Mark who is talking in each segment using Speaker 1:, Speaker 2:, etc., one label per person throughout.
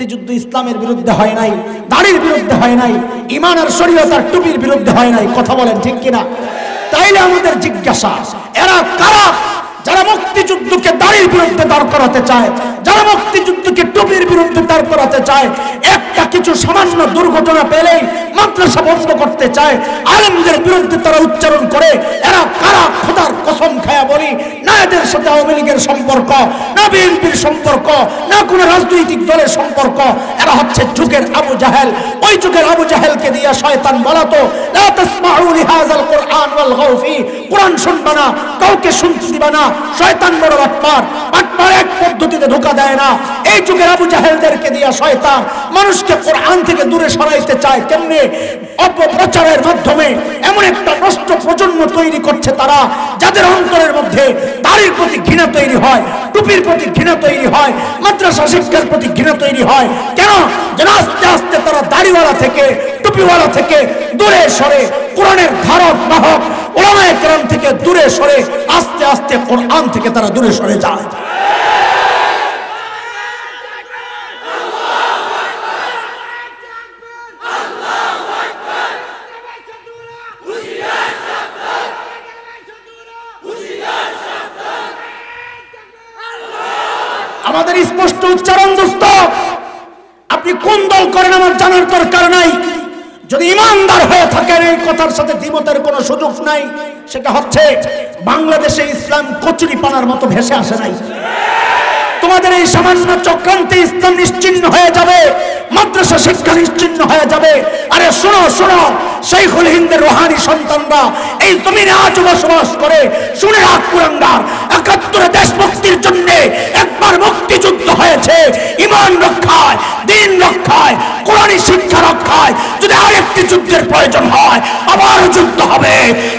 Speaker 1: মুক্তিযুদ্ধ ইসলামের বিরুদ্ধে হয় নাই, দাড়ির বিরুদ্ধে হয় নাই, ঈমান আর শরীয়ত আর টুপির বিরুদ্ধে হয় নাই। কথা বলেন ঠিক কিনা? তাইলে আমাদের জিজ্ঞাসা, এরা কারা যারা মুক্তিযুদ্ধকে দাড়ির বিরুদ্ধে দাঁড় করাতে চায়, যারা মুক্তিযুদ্ধকে টুপির বিরুদ্ধে দাঁড় করাতে চায়, একটা কিছু সামান্য দুর্ঘটনা পেলেই মাদ্রাসা বন্ধ করতে চায়, আলেমদের বিরুদ্ধে তারা উচ্চারণ করে, এরা কারা? খোদার কসম খায়া বলি, না এদের সাথে আওয়ামী লীগের সম্পর্ক, না বিএনপির সম্পর্ক, না কোনো রাজনৈতিক দলের সম্পর্ক। এরা হচ্ছে যুগের আবু জাহেল। ওই যুগের আবু জাহেলকে দিয়ে শয়তান বলাতো, লা তাসমাউ লিহাযাল কুরআন ওয়ালগাউ ফি, কোরআন শুনবা না, কাউকে শুনতে দিবা না। শয়তান বড় বাটপার, বাটপার এক পদ্ধতিতে ধোঁকা দেয় না। এই যুগের আবু জাহেলদেরকে দিয়ে শয়তান মানুষকে কোরআন থেকে দূরে সরাইতে চায়। কেমনে? অপপ্রচারের মাধ্যমে এমন একটা নষ্ট প্রজন্ম তৈরি করছে তারা, যাদের অন্তরের মধ্যে দাড়ির প্রতি ঘৃণা তৈরি হয়, টুপির প্রতি ঘৃণা তৈরি হয়, মাদ্রাসা শিক্ষার প্রতি ঘৃণা তৈরি হয়। কেন? যেন আস্তে আস্তে তারা দাড়িওয়ালা থেকে, টুপিওয়ালা থেকে দূরে সরে, কোরআনের ধারক বাহক উলামায়ে কেরাম থেকে দূরে সরে, আস্তে আস্তে কোরআন থেকে তারা দূরে সরে যায়। আমাদের স্পষ্ট উচ্চারণ দোস্ত, আপনি কোন দল করেন আমার জানার দরকার নাই। যদি ইমানদার হয়ে থাকেন, এই কথার সাথে দ্বিমতের কোনো সুযোগ নাই। সেটা হচ্ছে বাংলাদেশে ইসলাম কচুরি পানার মতো ভেসে আসে নাই। তোমাদের এই সামান্য চক্রান্তে ইসলাম নিশ্চিহ্ন হয়ে যাবে, মাদ্রাসা শিক্ষা নিশ্চিহ্ন হয়ে যাবে। আরে শোনো শোনো, শাইখুল হিন্দের রুহানি সন্তানরা এই জমিনে আজ বসবাস করে। শুনে রাখ কুরাঙ্গার, ৭১ দেশ মুক্তির জন্য একবার মুক্তিযুদ্ধ হয়েছে। ঈমান রক্ষায়, দ্বীন রক্ষায়, কোরআনী শিক্ষা রক্ষায় যদি আরেকটি যুদ্ধের প্রয়োজন হয়, আবার যুদ্ধ হবে,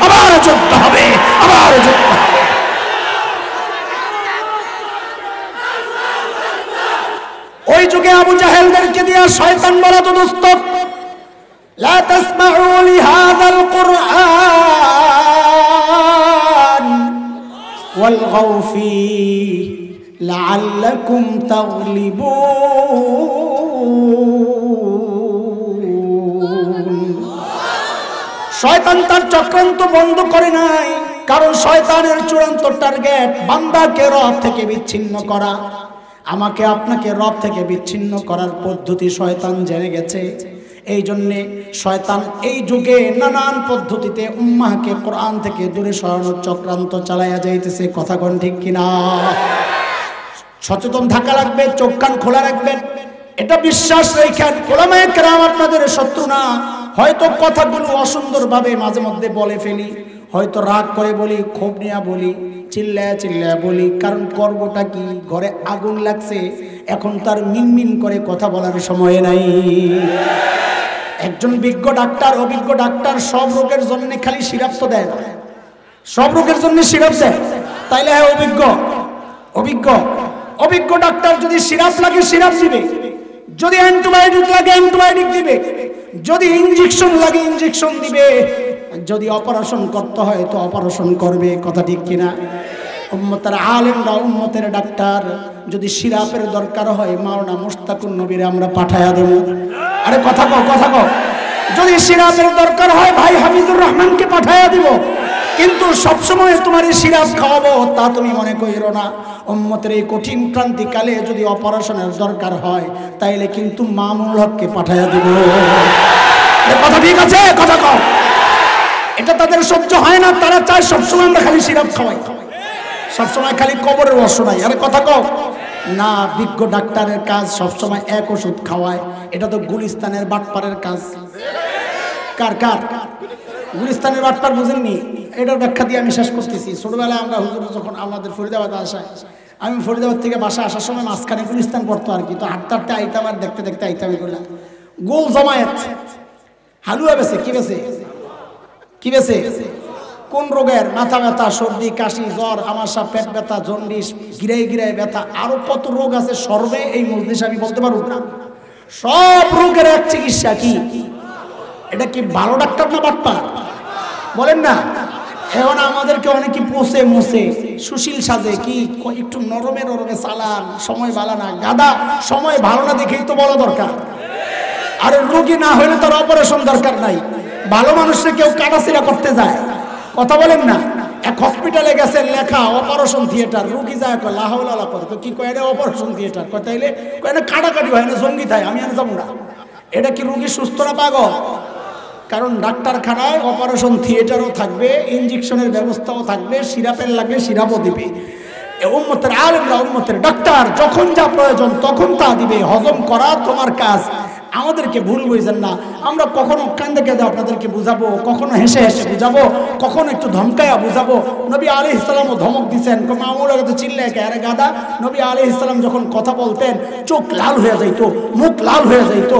Speaker 1: আবার যুদ্ধ হবে, আবার যুদ্ধ হবে। ওই যুগে আবু জাহেলদেরকে দিয়ে শয়তান বলাতো, দোস্ত লা তাসমাউ লিহাযাল কুরআন ওয়ালগাউ ফি লাআল্লাকুম তাগলিবুন। শয়তান তার চক্রান্ত বন্ধ করে নাই, কারণ শয়তানের চূড়ান্ত টার্গেট বান্দাকে রব থেকে বিচ্ছিন্ন করা। আমাকে আপনাকে রব থেকে বিচ্ছিন্ন করার পদ্ধতি শয়তান জেনে গেছে। এই জন্যে শয়তান এই যুগে নানান পদ্ধতিতে উম্মাহকে কোরআন থেকে দূরে সরানোর চক্রান্ত চালাইয়া যাইতেছে। কথা কোন ঠিক কিনা? সচেতন থাকা লাগবে, চোখ কান খোলা রাখবেন, এটা বিশ্বাস রেখেন। উলামায়ে কেরাম আপনাদের শত্রু না। হয়তো কথাগুলো অসুন্দরভাবে মাঝে মধ্যে বলে ফেলি, হয়তো রাগ করে বলি, ক্ষোভ নিয়ে বলি, চিল্লায়া চিল্লায়া বলি, কারণ করবটা কি? ঘরে আগুন লাগছে, এখন তার মিনমিন করে কথা বলার সময় নাই। একজন বিজ্ঞ ডাক্তার, অভিজ্ঞ ডাক্তার সব রোগের জন্য খালি সিরাপ তো দেয় না, সব রোগের জন্য সিরাপ দেয়। তাইলে হ্যাঁ অভিজ্ঞ, অভিজ্ঞ অভিজ্ঞ ডাক্তার যদি সিরাপ লাগে সিরাপ দিবে, যদি অ্যান্টিবায়োটিক লাগে অ্যান্টিবায়োটিক দিবে, যদি ইনজেকশন লাগে ইনজেকশন দিবে, যদি অপারেশন করতে হয় তো অপারেশন করবে। কথা ঠিক কিনা? উম্মতের আলেমরা, উম্মতের ডাক্তার, যদি সিরাপের দরকার হয় মাওলানা মুশতাকুন নবীরে আমরা পাঠায়া দেব। আরে কথা কও, কথা কও। যদি সিরাপের দরকার হয় ভাই হাফিজুর রহমানকে পাঠায়া দিব। কিন্তু সবসময় তোমার এই সিরাপ খাওয়াবো তা তুমি মনে কইরো না। উম্মতের এই কঠিন ক্রান্তিকালে যদি অপারেশনের দরকার হয় তাইলে কিন্তু মামুনুল হককে পাঠায়া দিব। কথা ঠিক আছে? কথা কও। এটা তাদের সহ্য হয় না, তারা চায় সবসময় আমরা খালি সিরাপ খাওয়াই, সবসময় খালি কবরের ওষুধ নাই। আরে কথা কও না, বিজ্ঞ ডাক্তারের কাজ সবসময় এক ওষুধ খাওয়ায়। এটা তো গুলিস্তানের বাটপারের কাজ। কার কার? গুলিস্তানের বাটপার বুঝেননি? এটার ব্যাখ্যা দিয়ে আমি শেষ করতেছি। ছোটবেলায় আমরা হুজুর যখন আমাদের ফরিদাবাদ আসায়, আমি ফরিদাবাদ থেকে বাসা আসার সময় মাঝখানে গুলিস্তান পড়তো আর কি। তো হাঁটতে হাঁটতে আইতাম আর দেখতে দেখতে আইতাম। এগুলা গোল জমায়েত হালুয়া বেছে। কি বেছে? কি বেছে? কোন রোগের? মাথা ব্যথা, সর্দি, কাশি, জ্বর, আমাশা, পেট ব্যথা, জন্ডিস, গিরাই গিরাই ব্যথা, আরো কত রোগ আছে সর্বে এই মজলিস আমি বলতে পারবো না। সব রোগের এক চিকিৎসা কি? এটা কি ভালো ডাক্তার না বাটপার? বলেন না। এখন আমাদেরকে অনেকে পোষে মোষে সুশীল সাজে কি একটু নরমে নরমে চালান, সময় ভালো না। গাদা সময় ভালো না দেখেই তো বড় দরকার। আর রোগী না হলে তার অপারেশন দরকার নাই। ভালো মানুষকে কেউ কাটাছিড়া করতে যায়, কথা বলেন না। এক হসপিটালে গেছে, লেখা অপারেশন থিয়েটার, রোগী যায় লাহাউলা করে কি কয় এটা অপারেশন থিয়েটার, তাইলে এটা কাটাকাটি হয় না, জঙ্গি থাই, আমি আর যাবো না। এটা কি রোগী সুস্থ না পাগল? কারণ ডাক্তারখানায় অপারেশন থিয়েটারও থাকবে, ইঞ্জেকশনের ব্যবস্থাও থাকবে, সিরাপের লাগলে সিরাপও দিবে। উম্মতের আলেমরা, উম্মতের ডাক্তার যখন যা প্রয়োজন তখন তা দিবে। হজম করা তোমার কাজ, আমাদেরকে ভুল বুঝেন না। আমরা কখনো কান্দে কাঁদে আপনাদেরকে বুঝাবো, কখনো হেসে হেসে বুঝাবো, কখনো একটু ধমকায়া বুঝাবো। নবী আলাইহিস সালামও ধমক দিচ্ছেন, মামুলা তো চিল্লায় কে আরে গাদা। নবী আলাইহিস সালাম যখন কথা বলতেন চোখ লাল হয়ে যাইতো, মুখ লাল হয়ে যাইতো,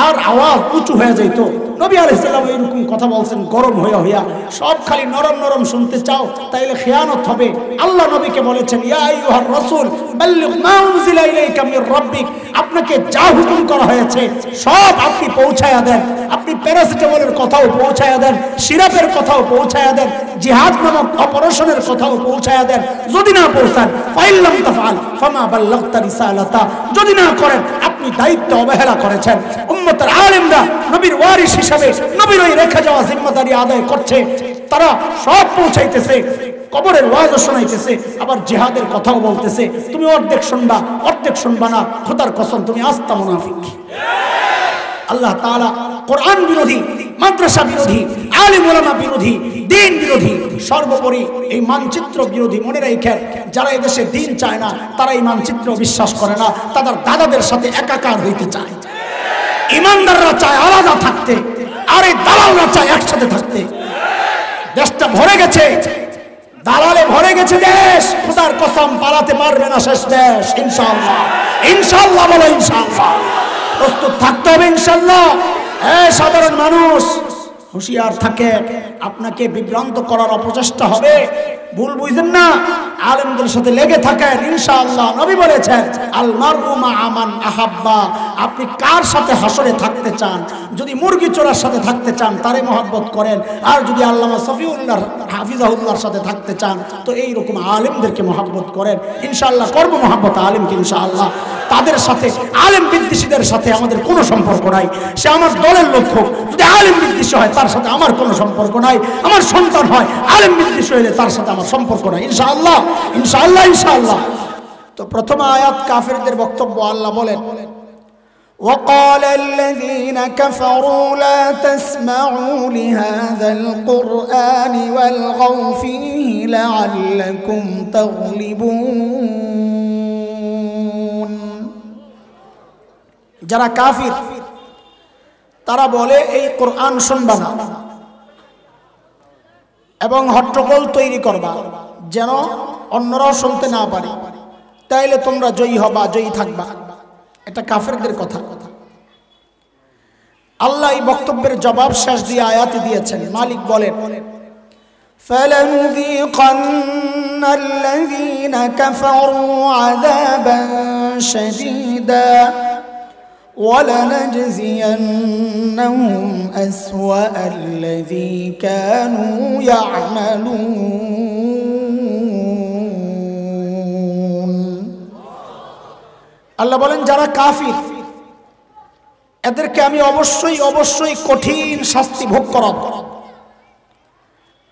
Speaker 1: আর আওয়াজ উঁচু হয়ে যাইতো। নবী আলাইহিস সালাম এরকম কথা বলছেন গরম হইয়া হইয়া। সব খালি নরম নরম শুনতে চাও তাইলে খেয়ানত হবে। আল্লাহ নবীকে বলেছেন, ইয়া আইয়ুহার রাসূল বাল্লিগ মা উনজিলা ইলাইকা মির রাব্বিক, আপনাকে যা হুকুম করা হয়েছে সব আপনি পৌঁছায়া দেন। আপনি প্যারাসিটামলের কথাও পৌঁছায়া দেন, সিরাপের কথাও পৌঁছায়া দেন, জিহাদ নামক অপারেশনের কথাও পৌঁছায়া দেন। যদি না পৌঁছান ফাইল্লাম তাফআল ফামা বাল্লাগতা রিসালাতা, যদি না করেন আপনি দায়িত্ব অবহেলা করেছেন। উম্মতের আলেমরা নবীর ওয়ারিস হিসাবে নবীর ওই রেখে যাওয়া জিম্মাদারি আদায় করছে, তারা সব পৌঁছাইতেছে, কবরের ওয়াজও শোনাইতেছে, আবার জিহাদের কথাও বলতেছে। তুমি অর্ধেক শুনবা, অর্ধেক শুনবা না, খোদার কসম তুমি আস্তা মুনাফিক। আল্লাহ তাআলা কোরআন বিরোধী, মাদ্রাসা বিরোধী, আলেম ওলামা বিরোধী, দ্বীন বিরোধী, সর্বোপরি এই মানচিত্র বিরোধী। মনে রাখেন, যারা এদেশে দ্বীন চায় না তারা এই মানচিত্র বিশ্বাস করে না, তাদের দাদাদের সাথে একাকার হইতে চায়। ইমানদাররা চায় আলাদা থাকতে, আর এই দালালরা চায় একসাথে থাকতে। দেশটা ভরে গেছে, দালালে ভরে গেছে দেশ। খোদার কসম পালাতে পারবে না শেষ দেশ ইনশাআল্লাহ। ইনশাআল্লাহ বলো ইনশাআল্লাহ। প্রস্তুত থাকতে হবে ইনশাআল্লাহ। সাধারণ মানুষ হুঁশিয়ার থাকে, আপনাকে বিভ্রান্ত করার অপচেষ্টা হবে, ভুল বুঝেন না। আলেমদের সাথে লেগে থাকেন ইনশাআল্লাহ। নবী বলেছেন আল মারউ মা আমান আহাব্বা, আপনি কার সাথে হাসরে থাকতে চান? যদি মুরগি চোরার সাথে থাকতে চান তারে মহব্বত করেন, আর যদি আল্লামা সফিউল্লাহ হাফিজাহুল্লাহর সাথে থাকতে চান তো এইরকম আলেমদেরকে মহব্বত করেন। ইনশাআল্লাহ করব মহব্বত আলেমকে ইনশাআল্লাহ। তাদের সাথে আলেম বিদ্বেষীদের সাথে আমাদের কোনো সম্পর্ক নাই। সে আমার দলের লোক হোক, যদি আলেম বিদ্বেষী হয় তার সাথে আমার কোনো সম্পর্ক নাই। আমার সন্তান হয় আলেম বিদ্বেষী হইলে তার সাথে আমার সম্পর্ক নাই ইনশাআল্লাহ। ইনশাআল্লাহ ইনশাআল্লাহ। তো প্রথম আয়াত কাফেরদের বক্তব্য। আল্লাহ বলেন, وقال الذين كفروا لا تسمعوا لهذا القرآن والغوا فيه لعلكم تغلبون। যারা কাফির তারা বলে এই কোরআন শুনবা না এবং হট্টগোল তৈরি করবা যেন অন্যরাও শুনতে না পারে, তাইলে তোমরা জয়ী হবা, জয়ী থাকবা। এটা কাফেরদের কথা। আল্লাহ এই বক্তব্যের জবাব শেষ দিয়ে আয়াতে দিয়েছেন। মালিক বলেন, فَلَنُذِيقَنَّ الَّذِينَ كَفَرُوا عَذَابًا شَدِيدًا وَلَنَجْزِيَنَّهُمْ أَسْوَأَ الَّذِي كَانُوا يَعْمَلُونَ। আল্লাহ বলেন, যারা কাফির এদেরকে আমি অবশ্যই অবশ্যই কঠিন শাস্তি ভোগ করাবো,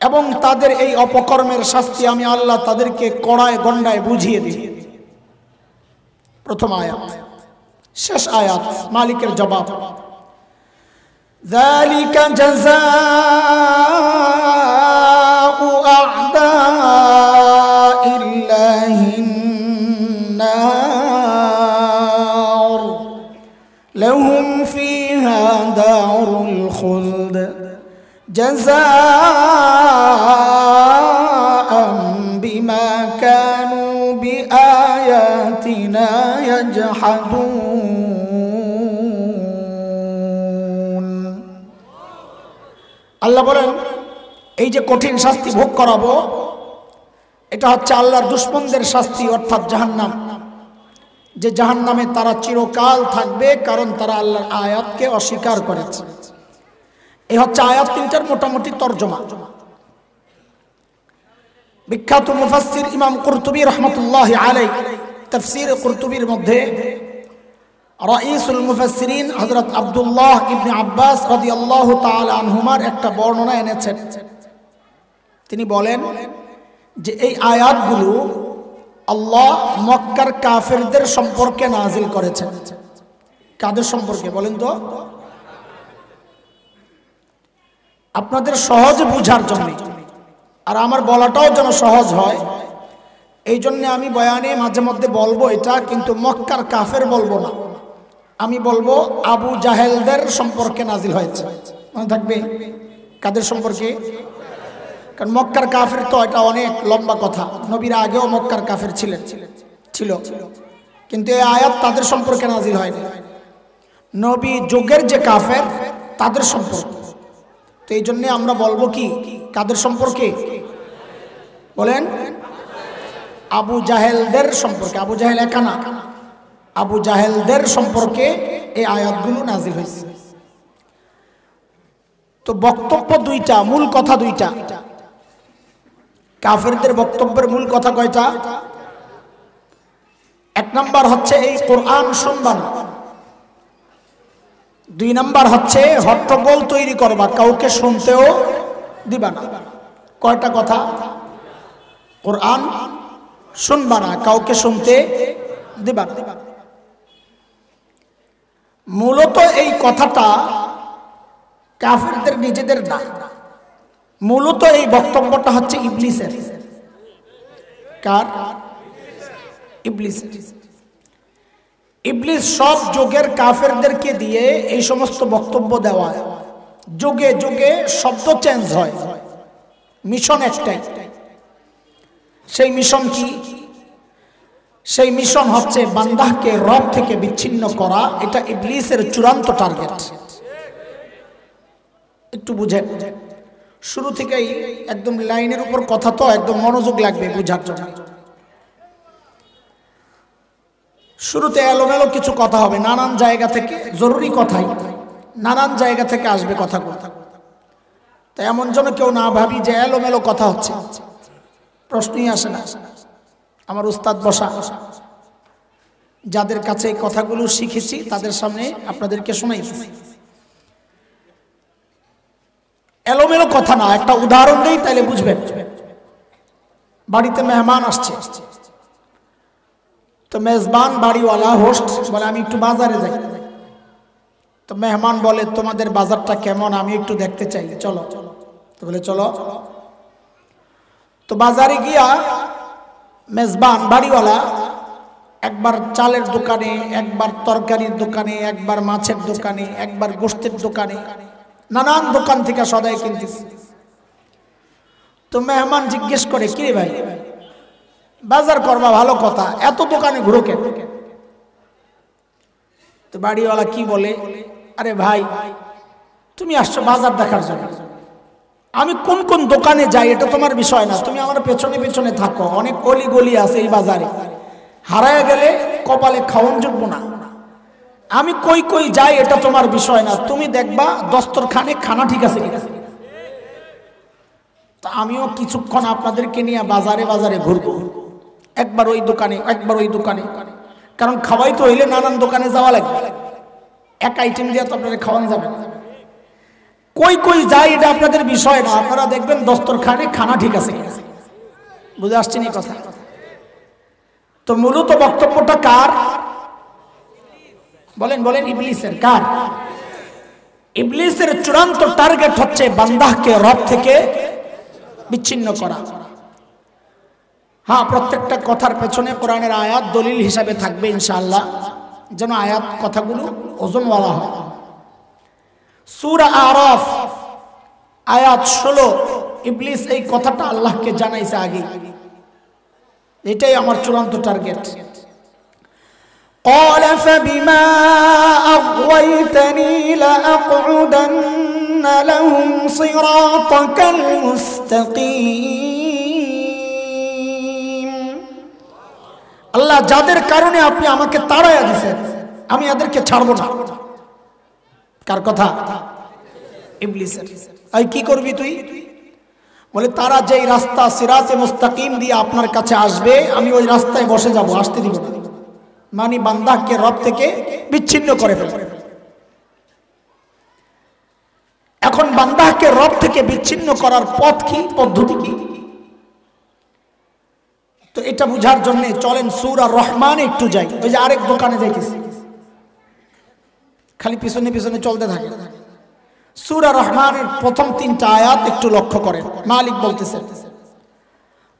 Speaker 1: এবং তাদের এই অপকর্মের শাস্তি আমি আল্লাহ তাদেরকে কড়ায় গন্ডায় বুঝিয়ে দিই। প্রথম আয়াত। শেষ আয়াত মালিকের জবাব, ذَلِكَ جَزَاءُ أَعْدَاءِ اللَّهِ النَّارُ لَهُمْ فِيهَا دَارُ الْخُلْدِ جَزَاءً بِمَا كَانُوا بِآيَاتِنَا يَجْحَدُونَ। আল্লাহ বলেন, এই যে কঠিন শাস্তি ভোগ করাবো এটা হচ্ছে আল্লাহর দুশমনদের শাস্তি, অর্থাৎ জাহান্নাম। যে জাহান্নামে তারা চিরকাল থাকবে, কারণ তারা আল্লাহর আয়াতকে অস্বীকার করেছে। এই হচ্ছে আয়াত তিনটার মোটামুটি তর্জমা। বিখ্যাত মুফাসসির ইমাম কুরতুবী রাহমাতুল্লাহি আলাইহি তাফসীর কুরতুবীর মধ্যে রাইসুল মুফাসসিরিন হযরত আব্দুল্লাহ ইবনে আব্বাস রাদিয়াল্লাহু তাআলা আনহুমার একটা বর্ণনা এনেছেন। তিনি বলেন যে এই আয়াতগুলো আল্লাহ মক্কার কাফেরদের সম্পর্কে নাজিল করেছেন। কাদের সম্পর্কে বলেন তো? আপনাদের সহজে বুঝার জন্য আর আমার বলাটাও যেন সহজ হয় এই জন্য আমি বয়ানে মাঝে মধ্যে বলবো এটা, কিন্তু মক্কার কাফের বলবো না, আমি বলবো আবু জাহেলদের সম্পর্কে নাজিল হয়েছে। মনে থাকবে কাদের সম্পর্কে? কারণ মক্কার কাফের তো এটা অনেক লম্বা কথা, নবীর আগেও মক্কার কাফের ছিল, কিন্তু এই আয়াত তাদের সম্পর্কে নাজিল হয়নি, নবী যুগের যে কাফের তাদের সম্পর্কে। তো এই জন্য আমরা বলবো কি কাদের সম্পর্কে বলেন? আবু জাহেলদের সম্পর্কে। আবু জাহেল একা না, আবু জাহেলদের সম্পর্কে এই আয়াতগুলো নাজিল হয়েছে। তো বক্তব্য দুইটা, মূল কথা দুইটা। কাফেরদের বক্তব্যের মূল কথা কয়টা? এক নাম্বার হচ্ছে এই কোরআন শুনবা না, দুই নাম্বার হচ্ছে হট্টগোল তৈরি করবা, কাউকে শুনতেও দিবা না। কয়টা কথা? কোরআন শুনবা না, কাউকে শুনতে দিবা না। মূলত এই কথাটা কাফেরদের নিজেদের না, মূলত এই বক্তব্যটা হচ্ছে ইবলিসের। কার? ইবলিসের। ইবলিস সব যুগের কাফেরদেরকে দিয়ে এই সমস্ত বক্তব্য দেওয়া, যুগে যুগে শব্দ চেঞ্জ হয়, মিশন একটাই। সেই মিশন কি? সেই মিশন হচ্ছে বান্দাকে রব থেকে বিচ্ছিন্ন করা। এটা ইবলিসের চূড়ান্ত টার্গেট। একটু বুঝেন, শুরু থেকেই একদম লাইনের উপর কথা, তো একদম মনোযোগ লাগবে বুঝার জন্য। শুরুতে এলোমেলো কিছু কথা হবে, নানান জায়গা থেকে, জরুরি কথাই নানান জায়গা থেকে আসবে কথাগুলো। তাই এমন যেন কেউ না ভাবি যে এলোমেলো কথা হচ্ছে, প্রশ্নই আসে না। আমার উস্তাদ বসা, যাদের কাছে এই কথাগুলো শিখেছি তাদের সামনে আপনাদেরকে শোনাইছি। এলোমেলো কথা না, একটা উদাহরণ দেই তাইলে বুঝবেন। বাড়িতে মেহমান আসছে, তো মেজবান বাড়িওয়ালা হোস্ট বলে আমি একটু বাজারে যাই। তো মেহমান বলে তোমাদের বাজারটা কেমন, আমি একটু দেখতে চাই, চলো। তো বলে চলো। তো বাজারে গিয়া মেজবান বাড়িওয়ালা একবার চালের দোকানে, একবার তরকারির দোকানে, একবার মাছের দোকানে, একবার গোশতের দোকানে, নানান দোকান থেকে সদাই কিনতেছে। তো মেহমান জিজ্ঞেস করে কি রে ভাই, বাজার করবা ভালো কথা, এত দোকানে ঘুরো কেন? তো বাড়িওয়ালা কি বলে, আরে ভাই তুমি আসছো বাজার দেখার জন্য, আমি কোন কোন দোকানে যাই এটা তোমার বিষয় না, তুমি আমার পেছনে পেছনে থাকো। অনেক অলি গলি আছে এই বাজারে, হারায় গেলে কপালে খাওন যোগ্য না। আমি কই কই যাই এটা তোমার বিষয় না, তুমি দেখবা দস্তরখানে খানা ঠিক আছে কিনা। তা আমিও কিছুক্ষণ আপনাদেরকে নিয়ে বাজারে বাজারে ঘুরবো, একবার ওই দোকানে একবার ওই দোকানে, কারণ খাওয়াই তো হইলে নানান দোকানে যাওয়া লাগবে, এক আইটেম দিয়ে তো আপনাদের খাওয়ানো যাবে না। কই কই যাই এটা আপনাদের বিষয় না, আপনারা দেখবেন দস্তরখানে খানা ঠিক আছে কিনা। বুঝে আসছেন এই কথা? তো মূলত বক্তব্যটা কার বলেন? বলেন ইবলিসের। কার? ইবলিসের চূড়ান্ত টার্গেট হচ্ছে বান্দাকে রব থেকে বিচ্ছিন্ন করা। হ্যাঁ, প্রত্যেকটা কথার পেছনে কোরআনের আয়াত দলিল হিসাবে থাকবে ইনশাআল্লাহ, যেন আয়াত কথাগুলো ওজনওয়ালা হয়। সূরা আরাফ আয়াত 16, ইবলিস এই কথাটা আল্লাহকে জানাইছে আগে, এটাই আমার চূড়ান্ত টার্গেট। قال فبما أغويتني لأقعدن لهم صراطك المستقيم। আল্লাহ যাদের কারণে আপনি আমাকে তাড়াইয়া দিয়েছেন, আমি এদেরকে ছাড়বো না। কার কথা? ইবলিসের। এই কি করবি তুই? বলে তারা যেই রাস্তা সিরাতে মুস্তাকিম দিয়ে আপনার কাছে আসবে আমি ওই রাস্তায় বসে যাব, আসতে দিব না। মানে বান্দাকে রব থেকে বিচ্ছিন্ন করে ফেলবে। এখন বান্দাকে রব থেকে বিচ্ছিন্ন করার পথ কি, পদ্ধতি কি? তো এটা বুঝার জন্য চলেন সূরা রহমানে একটু যাই। ওই যে আরেক দোকানে দেখেছি খালি পিছনে পিছনে চলতে থাকে। সূরা রহমানের প্রথম 3টা আয়াত একটু লক্ষ্য করেন। মালিক বলতেছেন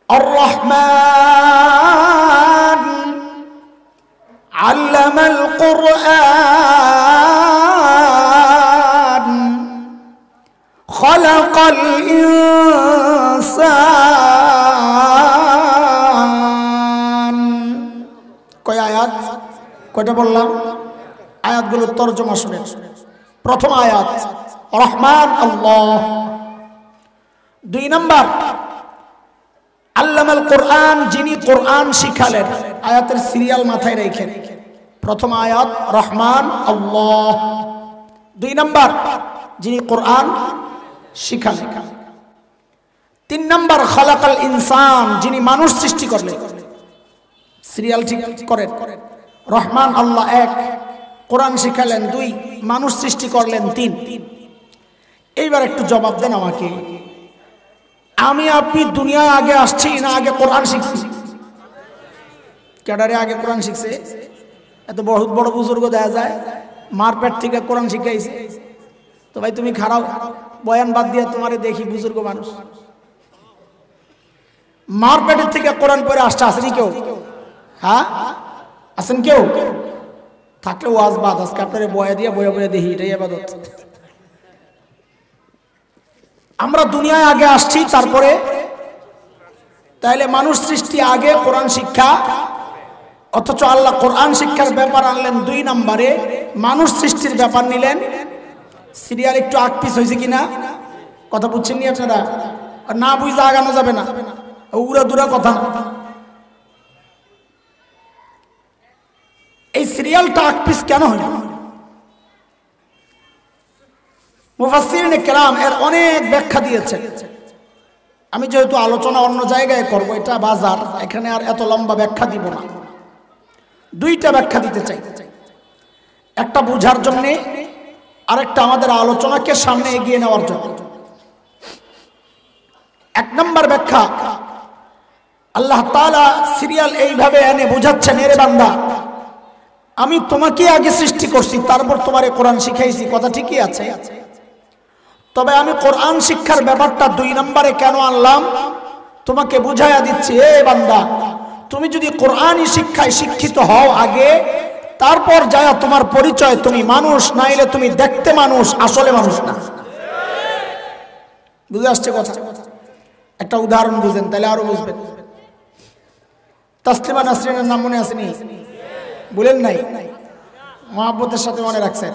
Speaker 1: আর রহমান আল্লামাল কুরআন খালাকাল ইনসান। কয় আয়াত? কয়টা বললাম? আয়াতগুলোর তরজমা শুনেন। প্রথম আয়াত রহমান আল্লাহ। 2 নম্বর আল্লামাল কোরআন, যিনি কোরআন শিখালেন। আয়াতের সিরিয়াল মাথায় রেখেন। প্রথম আয়াত রহমান আল্লাহ, 2 নম্বর যিনি কোরআন শিখালেন। 3 নম্বর খালাকাল ইনসান, যিনি মানুষ সৃষ্টি করলেন। সিরিয়াল ঠিক করেন। রহমান আল্লাহ 1, কোরআন শিখালেন 2, মানুষ সৃষ্টি করলেন 3। এইবার একটু জবাব দেন আমাকে, আমি আপনি দুনিয়ায় আগে আসছি না আগে কোরআন শিখছি? কেডারে আগে কোরআন শিখছে? এত বহুত বড় বুজুর্গ দেখা যায় মার পেট থেকে কোরআন শিখাইছে। তো ভাই তুমি খারাপ বয়ান বাদ দিয়ে তোমারে দেখি বুজুর্গ মানুষ মার পেটের থেকে কোরআন পড়ে আসছে। আসেনি কেউ? হ্যাঁ আসেন কেউ? থাকলে ওয়াজ বাদ, আজকে আপনারা বয়া দিয়ে বয়া বয়া দেখি, এটাই ইবাদত। আমরা দুনিয়ায় আগে আসছি তারপরে, তাইলে মানুষ সৃষ্টি আগে কোরআন শিক্ষা, অথচ আল্লাহ কোরআন শিক্ষার ব্যাপার আনলেন 2 নম্বরে, মানুষ সৃষ্টির ব্যাপার নিলেন। সিরিয়াল একটু আকপিস হয়েছে কিনা কথা বুঝছেন নি আপনারা? না বুঝলে আগানো যাবে না, উড়া দুরা কথা না। এই সিরিয়ালটা আকপিস কেন হয়? মুফাসসিরিনে কেরাম এর অনেক ব্যাখ্যা দিয়েছেন। আমি যেহেতু আলোচনা অন্য জায়গায় করব, এটা বাজার, এখানে আর এত লম্বা ব্যাখ্যা দিব না। 2টা ব্যাখ্যা দিতে চাই, একটা বুঝার জন্য, আরেকটা আমাদের আলোচনাকে সামনে এগিয়ে নেওয়ার জন্য। 1 নম্বর ব্যাখ্যা, আল্লাহ তাআলা সিরিয়াল এইভাবে এনে বোঝাচ্ছেন, এরে বান্দা আমি তোমাকে আগে সৃষ্টি করছি, তারপর তোমারে কোরআন শিখাইছি। কথা ঠিকই আছে, তবে আমি কোরআন শিক্ষার ব্যাপারটা 2 নম্বরে কেন আনলাম তোমাকে বুঝাইয়া দিচ্ছি। এ বান্দা, তুমি যদি কোরআনই শিক্ষায় শিক্ষিত হও আগে, তারপর যায় তোমার পরিচয় তুমি মানুষ, নাইলে তুমি দেখতে মানুষ, আসলে মানুষ না। বুঝে আসছে কথা? একটা উদাহরণ বুঝেন তাহলে আরো বুঝবেন। তাসলিমা নাসরিনের নাম মনে আসেনি? বলেন নাই? মহব্বতের সাথে মনে রাখছেন।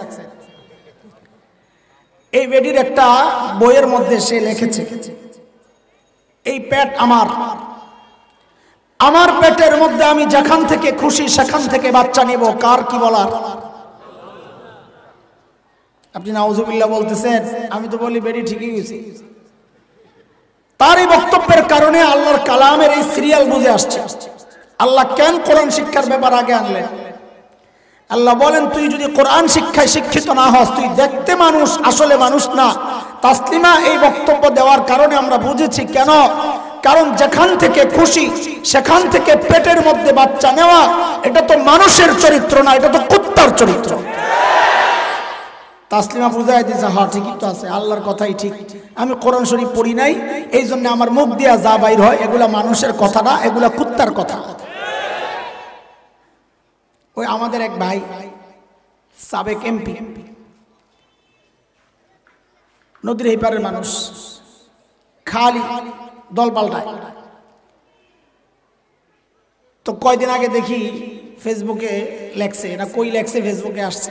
Speaker 1: এই বেডির একটা বইয়ের মধ্যে সে লিখেছে, এই পেট আমার, আমার পেটের মধ্যে আমি যেখান থেকে খুশি সেখান থেকে বাচ্চা নিব। কার কি বলার? আপনি নাউজুবিল্লাহ বলতেছেন, আমি তো বলি বেডি ঠিকই হয়েছে। তার এই বক্তব্যের কারণে আল্লাহর কালামের এই সিরিয়াল বুঝে আসছে। আল্লাহ কেন কোরআন শিক্ষার ব্যাপার আগে আনলেন? আল্লাহ বলেন, তুই যদি কোরআন শিক্ষায় শিক্ষিত না হস, তুই দেখতে মানুষ, আসলে মানুষ না। তাসলিমা এই বক্তব্য দেওয়ার কারণে আমরা বুঝেছি কেন, কারণ যেখান থেকে খুশি সেখান থেকে পেটের মধ্যে বাচ্চা নেওয়া, এটা তো মানুষের চরিত্র না, এটা তো কুত্তার চরিত্র। তাসলিমা বুঝাই দিয়েছে, হ্যাঁ ঠিকই তো আছে, আল্লাহর কথাই ঠিক। আমি কোরআন শরীফ পড়ি নাই, এই জন্য আমার মুখ দিয়া যা বাইর হয় এগুলা মানুষের কথা না, এগুলা কুত্তার কথা। ওই আমাদের এক ভাই সাবেক এমপি, নদীর এই পারের মানুষ, খালি দল পাল্টায়। তো কয়দিন আগে দেখি ফেসবুকে লেখছে, না কই লেখছে, ফেসবুকে আসছে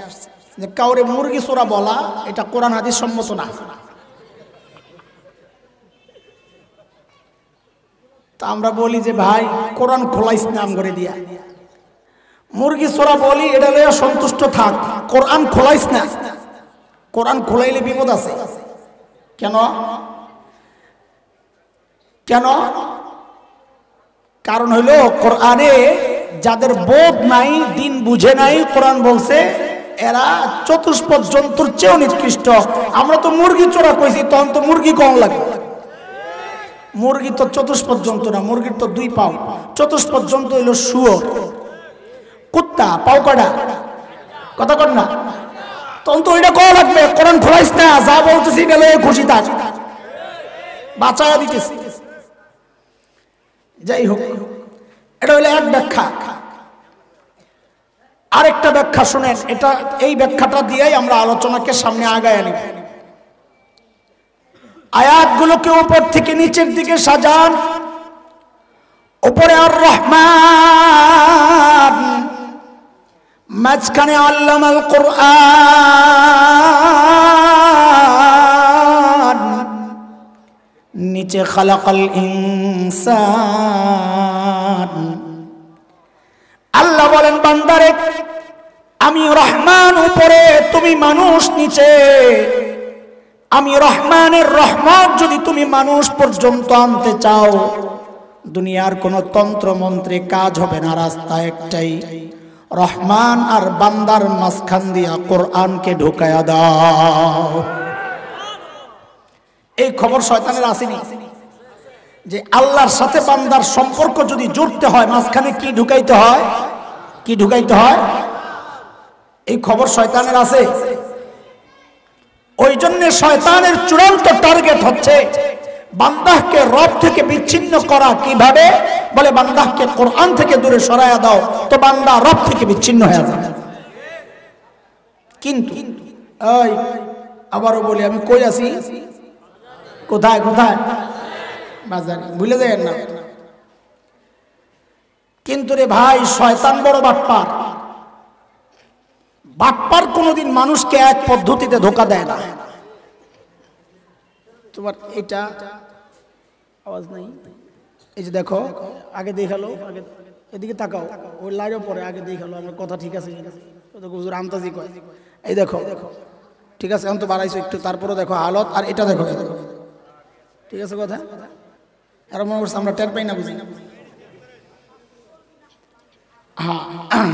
Speaker 1: যে কাউরে মুরগি চোরা বলা এটা কোরআন হাদিস সম্মত না। তা আমরা বলি যে ভাই কোরআন খোলাইস নাম করে দিয়া, মুরগি চোরা বলি এটা লইয়া সন্তুষ্ট থাক, কোরআন খোলাইস না। কোরআন খোলাইলে বিপদ আছে। কেন? কেন? কারণ হলো কোরআনে যাদের বোধ নাই, দিন বুঝে নাই, কোরআন বলছে এরা চতুষ্পদ জন্তুর চেয়েও নিকৃষ্ট। আমরা তো মুরগি চোরা কইছি, তখন তো মুরগি কম লাগবে। মুরগি তো চতুষ্পদ জন্তু না, মুরগির তো 2 পাও। চতুষ্পদ জন্তু হইল শুয়োর, কুত্তা, পাও কাটা, কথা কর না, তখন তো ওইটা কম লাগবে। কোরআন খোলাইস না, যা বলতেছি গেলে খুশি থাক, বাঁচায়া দিতেছি। যাই হোক, এটা হইলো এক ব্যাখ্যা। আরেকটা ব্যাখ্যা শুনেন, এটা এই ব্যাখ্যাটা দিয়েই আমরা আলোচনাকে সামনে আগায় আনি। আয়াতগুলোকে উপর থেকে নিচের দিকে সাজান। উপরে আর রহমান, মাঝখানে আল্লামাল কোরআন, নিচে খালাকাল ইনসান। আল্লাহ বলেন বান্দারে আমি রহমান উপরে, তুমি মানুষ নিচে। আমি রহমানের রহমত যদি তুমি মানুষ পর্যন্ত আনতে চাও, দুনিয়ার কোন তন্ত্র মন্ত্রে কাজ হবে না। রাস্তা একটাই, রহমান আর বান্দার মাঝখান দিয়া কোরআনকে ঢুকায়া দাও। এই খবর শয়তানের আসেনি যে আল্লাহর সাথে বান্দার সম্পর্ক যদি জুড়তে হয় মাঝখানে কি ঢুকাইতে হয়? কি ঢুকাইতে হয়? এই খবর শয়তানের আছে। ওই জন্য শয়তানের চূড়ান্ত টার্গেট হচ্ছে বান্দাকে রব থেকে বিচ্ছিন্ন করা। কিভাবে? বলে বান্দাকে কোরআন থেকে দূরে সরায়া দাও, তো বান্দা রব থেকে বিচ্ছিন্ন হয়ে যাবে। কিন্তু ওই আবারও বলি, আমি কই আছি? কোথায় কোথায়? বাজারে, ভুলে যায় না। কিন্তু রে ভাই, শয়তান বড় বাটপার। বাটপার কোনোদিন মানুষকে এক পদ্ধতিতে ধোঁকা দেয় না। তোমার এটা আওয়াজ নাই, এই যে দেখো, আগে দেখালো, আগে এদিকে তাকাও, ওই লাইনও পরে আগে দেখালো আমার কথা ঠিক আছে কিনা। হুজুর আমতাজি কয়, এই দেখো ঠিক আছে, এখন তো বাড়াইছো একটু, তারপরে দেখো হালত, আর এটা দেখো, ঠিক আছে কথা। আর মনে করছে আমরা টের পাই না, বুঝি না। হ্যাঁ,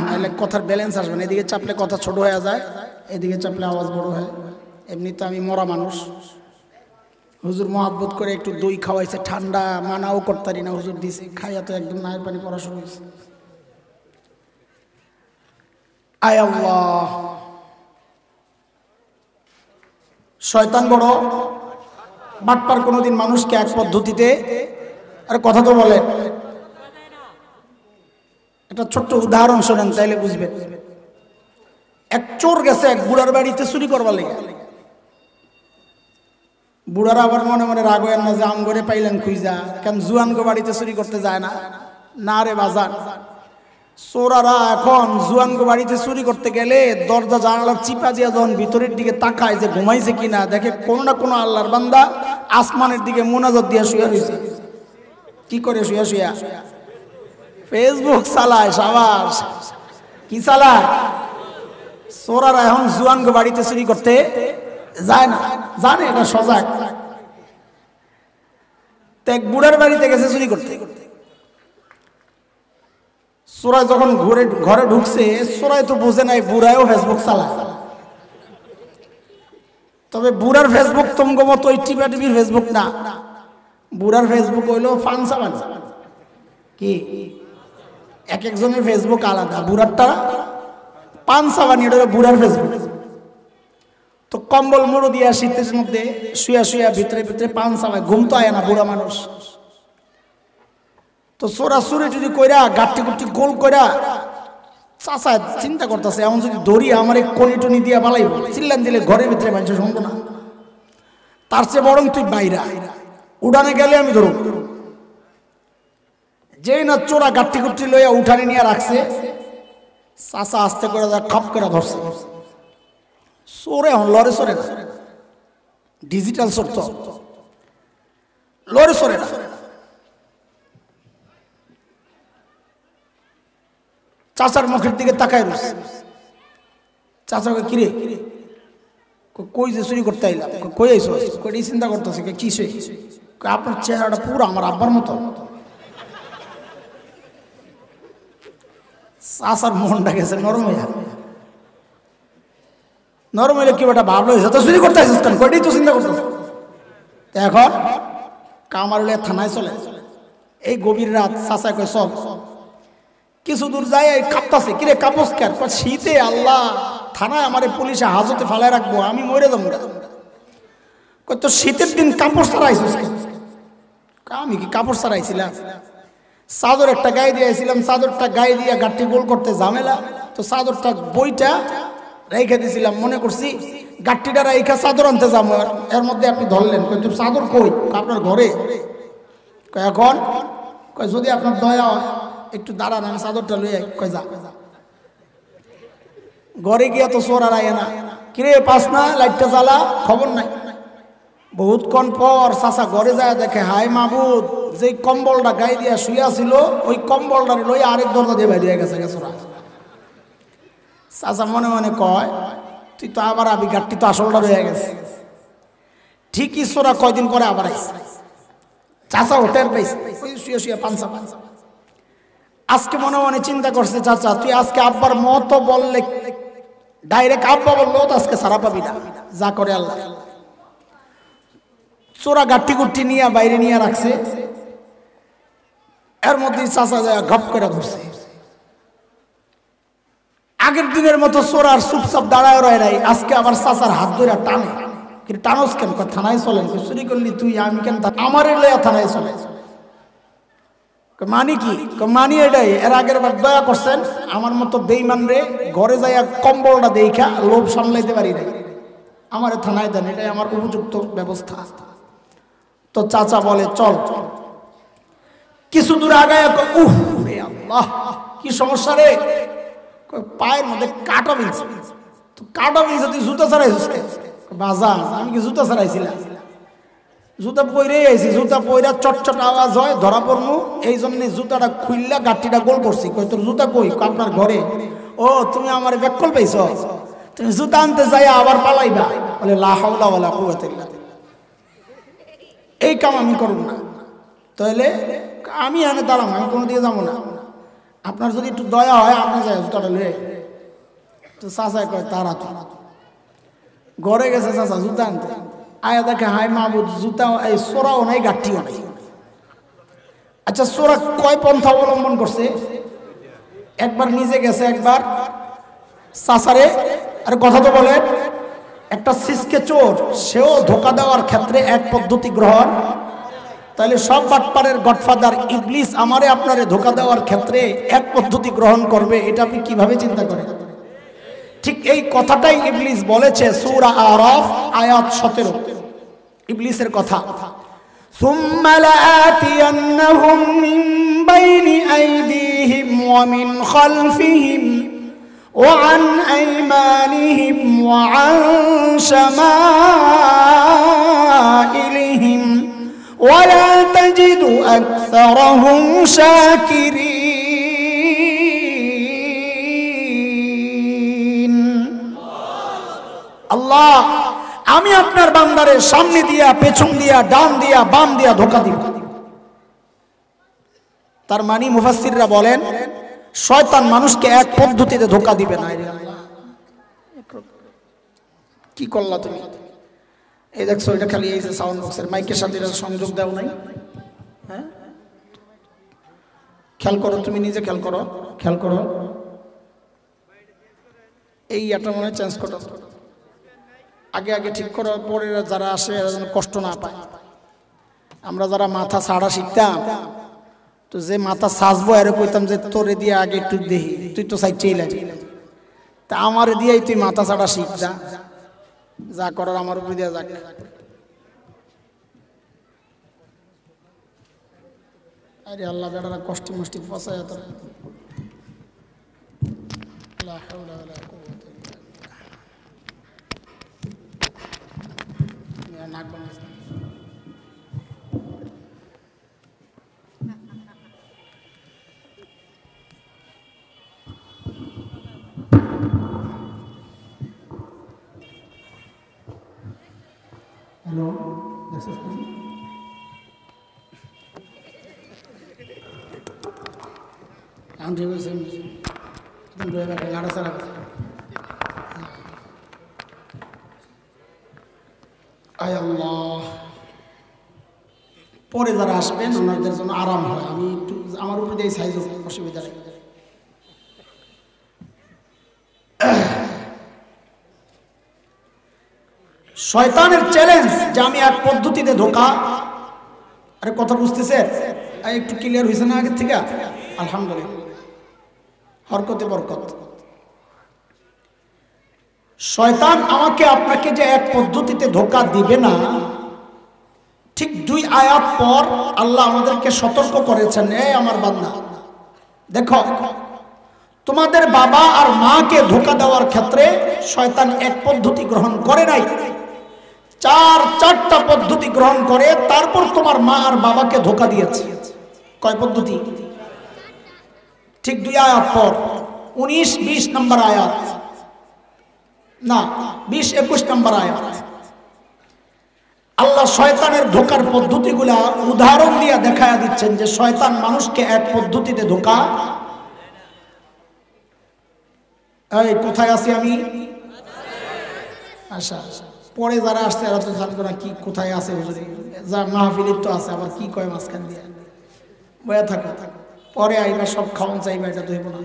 Speaker 1: নাহলে কথার ব্যালেন্স আসবে না। এদিকে চাপলে কথা ছোট হয়ে যায়, এদিকে চাপলে আওয়াজ বড় হয়। এমনি তো আমি মরা মানুষ। হুজুর মহাব্বত করে একটু দই খাওয়াইছে, ঠান্ডা মানাও করতারি না, হুজুর দিছে, খাইয়া তো একদম নায়ের পানি পড়া শুরু হয়েছে। আয় আল্লাহ, শয়তান বড় বাটপার, কোনোদিন মানুষকে এক পদ্ধতিতে। আর কথা তো বলে, একটা ছোট্ট উদাহরণ শোনেন তাইলে বুঝবেন। এক চোর গেছে এক বুড়ার বাড়িতে চুরি করবার লেগে। বুড়ারা আবার মনে মনে রাগ হয় না যে আম করে পাইলেন খুঁজা, কেন জুয়ানগো বাড়িতে চুরি করতে যায় না? না রে বাজার, চোরারা এখন জুয়ানগো বাড়িতে চুরি করতে গেলে দরজা জানালা চিপা দিয়া যখন ভিতরের দিকে তাকায় যে ঘুমাইছে কিনা, দেখে কোনো না কোনো আল্লাহর বান্দা আসমানের দিকে মোনাজাত দিয়া শুয়ে রয়েছে। কি করে? শুয়া শুয়া ফেসবুক চালায়। সাবাস, কি চালায়? চোরারা এখন জুয়ানগো বাড়িতে চুরি করতে যায় না, জানে এটা সজাগ। এক বুড়ার বাড়িতে গেছে চুরি করতে। চোরা যখন ঘরে ঢুকছে, চোরাই তো বুঝে নাই বুড়ায়ও ফেসবুক চালায়। তবে বুড়ার ফেসবুক তোমার মতো ওই টিপা টিপির ফেসবুক না। বুড়ার ফেসবুক হইলো ফাংসা বাংসা। কি? এক একজনের ফেসবুক আলাদা। বুড়ারটা পানসা বানিয়ে বুড়ার ফেসবুক। তো কম্বল মুড়ো দিয়া শীতের মধ্যে শুয়া শুয়া ভিতরে ভিতরে পান চালায়, ঘুম তো আয় না বুড়া মানুষ। তো চোরা চুরি যদি কইরা গাঠটি গুটি গোল কইরা চাচা চিন্তা করতেছে, এমন যদি দড়ি আমার এক কনি টনি দিয়া বালাইব, চিল্লান দিলে ঘরের ভিতরে মানুষ শুনবো না। তার চেয়ে বরং তুই বাইরা উঠানে গেলে আমি ধরুন। যেই না চোরা গাঠটি গুটি লইয়া উঠানে নিয়ে রাখছে, চাচা আস্তে করে যা খপ করে ধরছে। চোরে হন লড়ে চোরে না, ডিজিটাল চোর তো লড়ে চোরে না। চাচার মুখের দিকে তাকায় রয়েছে। চাচাকে কিরে কই যে চুরি করতে আইলাম? কই আইসো? কই চিন্তা করতেছে কিসে? আপনার চেহারাটা পুরো আমার আব্বার মতো। চাচার মনটা গেছে নরম হইয়া। নরম হইলে কি বেটা ভাবলো তো চুরি করতে আসিস কেন, কয়টাই তো চিন্তা করতেছ। এখন কামার হলে থানায় চলে। এই গভীর রাত চাচা কয় চল। কিছু দূর যায় কাঁপতাছে, কিরে কাপস কেন? শীতে আল্লাহ থানায় আমার পুলিশে হাজতে ফালায় রাখবো, আমি মরে যাবো। তো শীতের দিন কাপড় ছাড়া আইসিস? আমি কি কাপড় ছাড়া আইছিলাম? চাদর একটা গায়ে দিয়েছিলাম, চাদরটা গায়ে দিয়ে গাঠটি গোল করতে ঝামেলা, তো চাদরটা বইটা রেখে দিয়েছিলাম। মনে করছি গাঠটিটা রেখা চাদর আনতে যাবো, এর মধ্যে আপনি ধরলেন। তোর চাদর কই? আপনার ঘরে। এখন যদি আপনার দয়া হয় একটু দাঁড়ান, আমি চাদরটা লইয়া। কয় যা। ঘরে গিয়া তো চোর আর আয় না। কিরে পাস না, লাইটটা জ্বালা, খবর নাই। বহুতক্ষণ পর চাচা ঘরে যায়, দেখে হায় মাহবুদ, যে কম্বলটা গায়ে দিয়া শুয়া ছিল ওই কম্বলটা লইয়া আরেক দরজা দিয়ে বাইরে গেছে চোরা। চাচা মনে মনে কয় তুই তো আবার আবি, গাঠটি তো আসলটা রয়ে গেছে। ঠিকই চোরা কয়দিন পরে আবার আইছে। চাচা হোটেল পাইছে, শুয়ে শুয়ে পাঞ্চা। আজকে মনে মনে চিন্তা করছে চাচা তুই আজকে আব্বার মতো বললে, ডাইরেক্ট আব্বা বললো তো আজকে সারা পাবি না, যা করে আল্লাহ। চোরা গাঠি গুঠি নিয়ে বাইরে নিয়ে রাখছে, এর মধ্যে চাচা যায় ঘপ করে ধরছে। আগের দিনের মতো চোরার চুপচাপ দাঁড়ায় রয় নাই, আজকে আবার চাচার হাত ধরে টানে। কিন্তু টানোস কেন? থানায় চলেন। চুরি করলি তুই, আমি কেন? আমার লইয়া থানায় চলে। মানি কি? মানি এটাই, এর আগের বার দয়া করছেন আমার মতো বেইমান রে ঘরে যাইয়া কম্বলটা দেখা লোভ সামলাইতে পারি নাই, আমার থানায় দেন, এটাই আমার উপযুক্ত ব্যবস্থা। তো চাচা বলে চল। কিছু দূর আগায় উহ রে আল্লাহ, কি সমস্যা রে? পায়ের মধ্যে কাটা বিলছে। তো কাটা বিলছে, তুই জুতা ছাড়াইছিস? বাজান আমি কি জুতা ছাড়াইছিলাম? জুতা পইরেই আইছি, জুতা পইরা চটচট আওয়াজ হয়, ধরা পড়মু, এই জন্য জুতাটা খুললা গাঠটিটা গোল করছি। কই তোর জুতা কই? আপনার ঘরে। ও তুমি আমার বেকল পাইছ, তুমি জুতা আনতে যাই আবার পালাইবা। বলে লা হাওলা ওয়ালা কুওয়াতা ইল্লা বিল্লাহ, এই কাম আমি করব না। তাহলে আমি এনে দাঁড়াম, আমি কোনো দিকে যাবো না। আপনার যদি একটু দয়া হয় আপনি যাই জুতাটা লয়ে। তো চাচা কয় তারা তো ঘরে গেছে চাচা জুতা আনতে, আয়া দেখে হায় মাহবুদ জুতা এই চোরাও নাই, গাঠিও নাই। আচ্ছা চোরা কয় পন্থা অবলম্বন করছে? একবার নিজে গেছে, একবার চাচারে। আর কথা তো বলে একটা সিসকে চোর, সেও ধোকা দেওয়ার ক্ষেত্রে এক পদ্ধতি গ্রহণ। তাহলে সব বাটপারের গডফাদার ইবলিস আমারে আপনারে ধোকা দেওয়ার ক্ষেত্রে এক পদ্ধতি গ্রহণ করবে, এটা আপনি কিভাবে চিন্তা করেন? ঠিক এই কথাটাই ইবলিস বলেছে সূরা আরাফ আয়াত 17, ইবলিসের কথা। সুম্মা লাআতিয়ান্নাহুম মিন বাইনি আইদিহিম ওয়া মিন খালফিহিম ওয়া আন আইমানিহিম ওয়া আন শামাইলিহিম ওয়া লা তাজিদু আকসারাহুম শাকিরিন। আল্লাহ আমি আপনার বান্দারে সামনে দিয়া, পেছন দিয়া, ডান দিয়া, বাম দিয়া ধোকা দিব। তার মানে মুফাসসিররা বলেন শয়তান মানুষকে এক পদ্ধতিতে ধোকা দিবে না। কি করলা তুমি? এই দেখছো এটা খালি এই যে সাউন্ড বক্সের মাইকের সাথে এটা সংযোগ দাও নাই। হ্যাঁ খেয়াল করো, তুমি নিজে খেয়াল করো, খেয়াল করো। এই এটা মনে হয় চেঞ্জ করো, আগে আগে ঠিক করো, পরে যারা আসে এরা যেন কষ্ট না পায়। আমরা যারা মাথা ছাড়া শিখতাম, তো যে মাথা সাজবো এর কইতাম যে তোরে দিয়ে আগে একটু দেখি, তুই তো সাইডেই লাগি, তা আমার দিয়েই তুই মাথা ছাড়া শিখ, যা যা করার আমার উপরে দিয়ে যাক। আরে আল্লাহ বেটারা কষ্টি মষ্টি ফসায় তোরা। লা হাওলা ওয়ালা কুওয়াতা ইল্লা বিল্লাহ। নাক বানাইছে। হ্যালো, আয় আল্লাহ, পরে যারা আসবেন ওনাদের জন্য আরাম হয়। আমি একটু আমার উপরে দিয়ে সাইজ অসুবিধা নেই। শয়তানের চ্যালেঞ্জ যে আমি এক পদ্ধতিতে ধোকা। আরে কথা বুঝতেছে? একটু ক্লিয়ার হয়েছে না আগের থেকে? আলহামদুলিল্লাহ, হরকতে বরকত। শয়তান আমাকে আপনাকে যে এক পদ্ধতিতে ধোকা দিবে না, ঠিক 2 আয়াত পর আল্লাহ আমাদেরকে সতর্ক করেছেন, এই আমার বান্দা দেখো, তোমাদের বাবা আর মাকে ধোকা দেওয়ার ক্ষেত্রে শয়তান এক পদ্ধতি গ্রহণ করে নাই, 4টা পদ্ধতি গ্রহণ করে তারপর তোমার মা আর বাবাকে ধোকা দিয়েছে। কয় পদ্ধতি? ঠিক 2 আয়াত পর 19-20 নম্বর আয়াত, না 20-21 নম্বর আয়াত আল্লাহ শয়তানের ধোকার পদ্ধতিগুলা উদাহরণ দিয়ে দেখায়া দিচ্ছেন যে শয়তান মানুষকে এক পদ্ধতিতে ধোকা। এই কোথায় আছি আমি? আচ্ছা, পরে যারা আসছে এরা তো জানবো না কি কোথায় আছে, হুজুরে যা মাহফিলির তো আছে, আবার কি কয় মাঝখান দিয়ে বয়া থাকা, পরে আইবা সব খাওয়ান চাইবা, এটা তো হইব না।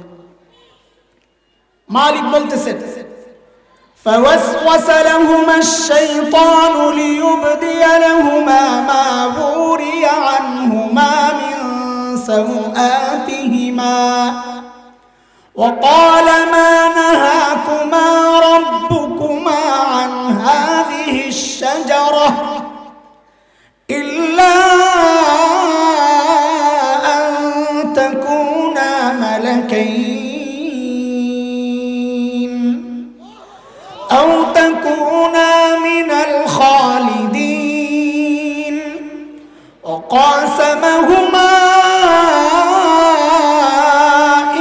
Speaker 1: মালিক বলতেছে فوسوس لهما الشيطان ليبدي لهما ما وري عنهما من سوآتهما وقال ما نهاكما ربكما عن هذه الشجرة إلا أن تكونا ملكين أو تكونا من الخالدين وقاسمهما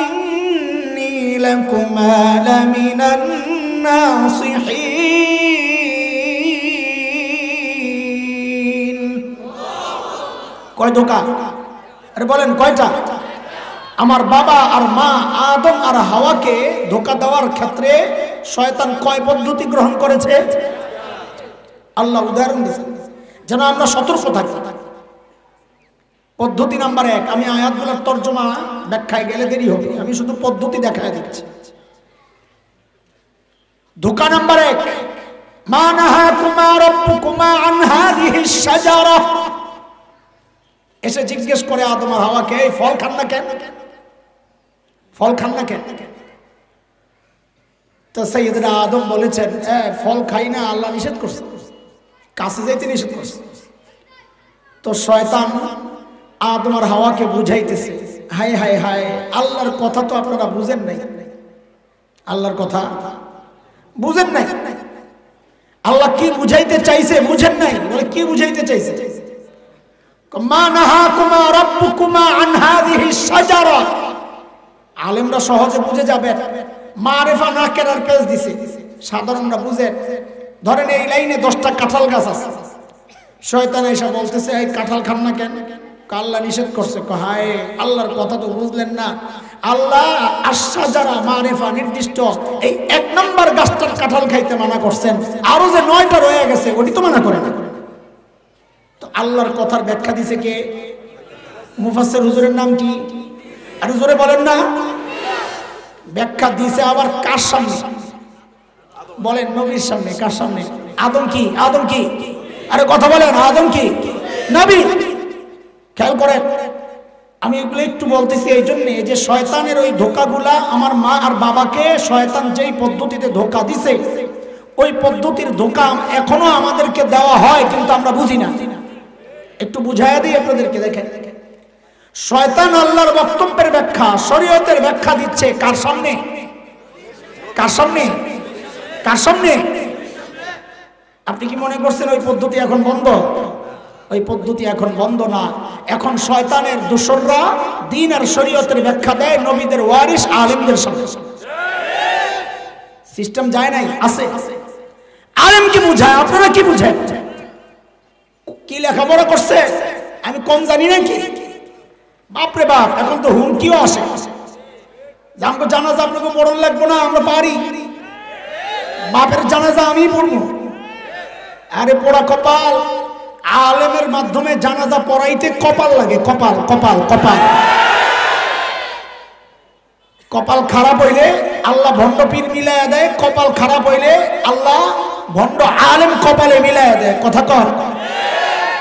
Speaker 1: إني لكما لمن الناصحين। কয় ধোকা? আরে বলেন কয়টা? আমার বাবা আর মা আদম আর হাওয়াকে ধোকা দেওয়ার ক্ষেত্রে শয়তান কয় পদ্ধতি গ্রহণ করেছে? আল্লাহ উদাহরণ দিয়েছেন যেন আমরা সতর্ক থাকি। পদ্ধতি নাম্বার 1, আমি আয়াতগুলোর তর্জমা ব্যাখ্যায় গেলে দেরি হবে, আমি শুধু পদ্ধতি দেখায় দিচ্ছি। ধোকা নাম্বার 1, মা নাহাকুমা রাব্বুকুমা আন হাযিহিশ শাজারা। এসে জিজ্ঞেস করে আদম আর হাওয়াকে, এই ফল খান না কেন? ফল খান না কেন? তো সাইয়েদনা আদম বলেছেন, ফল খাই না, আল্লাহ নিষেধ করছে, কাছে যাইতে নিষেধ করছে। তো শয়তান আদম আর হাওয়াকে বুঝাইতেছে, হায় হায় হায়, আল্লাহর কথা তো আপনারা বুঝেন নাই, আল্লাহর কথা বুঝেন নাই। আল্লাহ কি বুঝাইতে চাইছে বুঝেন নাই। বলে কি বুঝাইতে চাইছে? মা নাহাকুমা রাব্বুকুমা আন হাযিহিশ শাজারা। আলেমরা সহজে বুঝে যাবে, মারেফা না কেনার পেজ দিছে, সাধারণরা বুঝে। ধরেন এই লাইনে 10টা কাঁঠাল গাছ আছে, শয়তান এসে বলতেছে, এই কাঁঠাল খান না কেন? আল্লাহ নিষেধ করছে। হায়, আল্লাহর কথা তো বুঝলেন না। আল্লাহ আশ-শাজারা মারেফা নির্দিষ্ট এই 1 নম্বর গাছটার কাঁঠাল খাইতে মানা করছেন, আরো যে 9টা রয়ে গেছে ওটি তো মানা করে না। তো আল্লাহর কথার ব্যাখ্যা দিছে কে? মুফাসসির হুজুরের নাম কি? আর জোরে বলেন না। ব্যাখ্যা দিছে আবার কার সামনে? বলেন নবীর সামনে। কার সামনে? আদম কি? আদম কি? আরে কথা বলেন, আদম কি? নবী। খেয়াল করেন, আমি এগুলো একটু বলতেছি এই জন্যে যে শয়তানের ওই ধোকাগুলা আমার মা আর বাবাকে শয়তান যেই পদ্ধতিতে ধোকা দিছে, ওই পদ্ধতির ধোকা এখনো আমাদেরকে দেওয়া হয়, কিন্তু আমরা বুঝি না। একটু বুঝাইয়া দিই আপনাদেরকে। দেখেন, শয়তান আল্লাহর বক্তব্যের ব্যাখ্যা, শরীয়তের ব্যাখ্যা দিচ্ছে কার সামনে? কার সামনে? কার সামনে? আপনি কি মনে করছেন ওই পদ্ধতি এখন বন্ধ? ওই পদ্ধতি এখন বন্ধ না। এখন শয়তানের দোসররা দ্বীন আর শরীয়তের ব্যাখ্যা দেয় নবীদের ওয়ারিস আলেমদের সামনে। সিস্টেম যায় নাই, আছে। আলেম কি বুঝায়? আপনারা কি বুঝেন? কি লেখাপড়া করছে? আমি কম জানি নাকি? বাপরে বাপ, এখন তো হুমকিও আসে। আমগো জানাজা আপনাকে পড়ন লাগবে না, আমরা পারি। বাপের জানাজা আমি পড়বো? আরে পোড়া কপাল, আলেমের মাধ্যমে জানাজা পড়াইতে কপাল লাগে, কপাল কপাল কপাল। কপাল খারাপ হইলে আল্লাহ ভণ্ড পীর মিলাইয়া দেয়, কপাল খারাপ হইলে আল্লাহ ভণ্ড আলেম কপালে মিলাইয়া দেয়। কথা কর।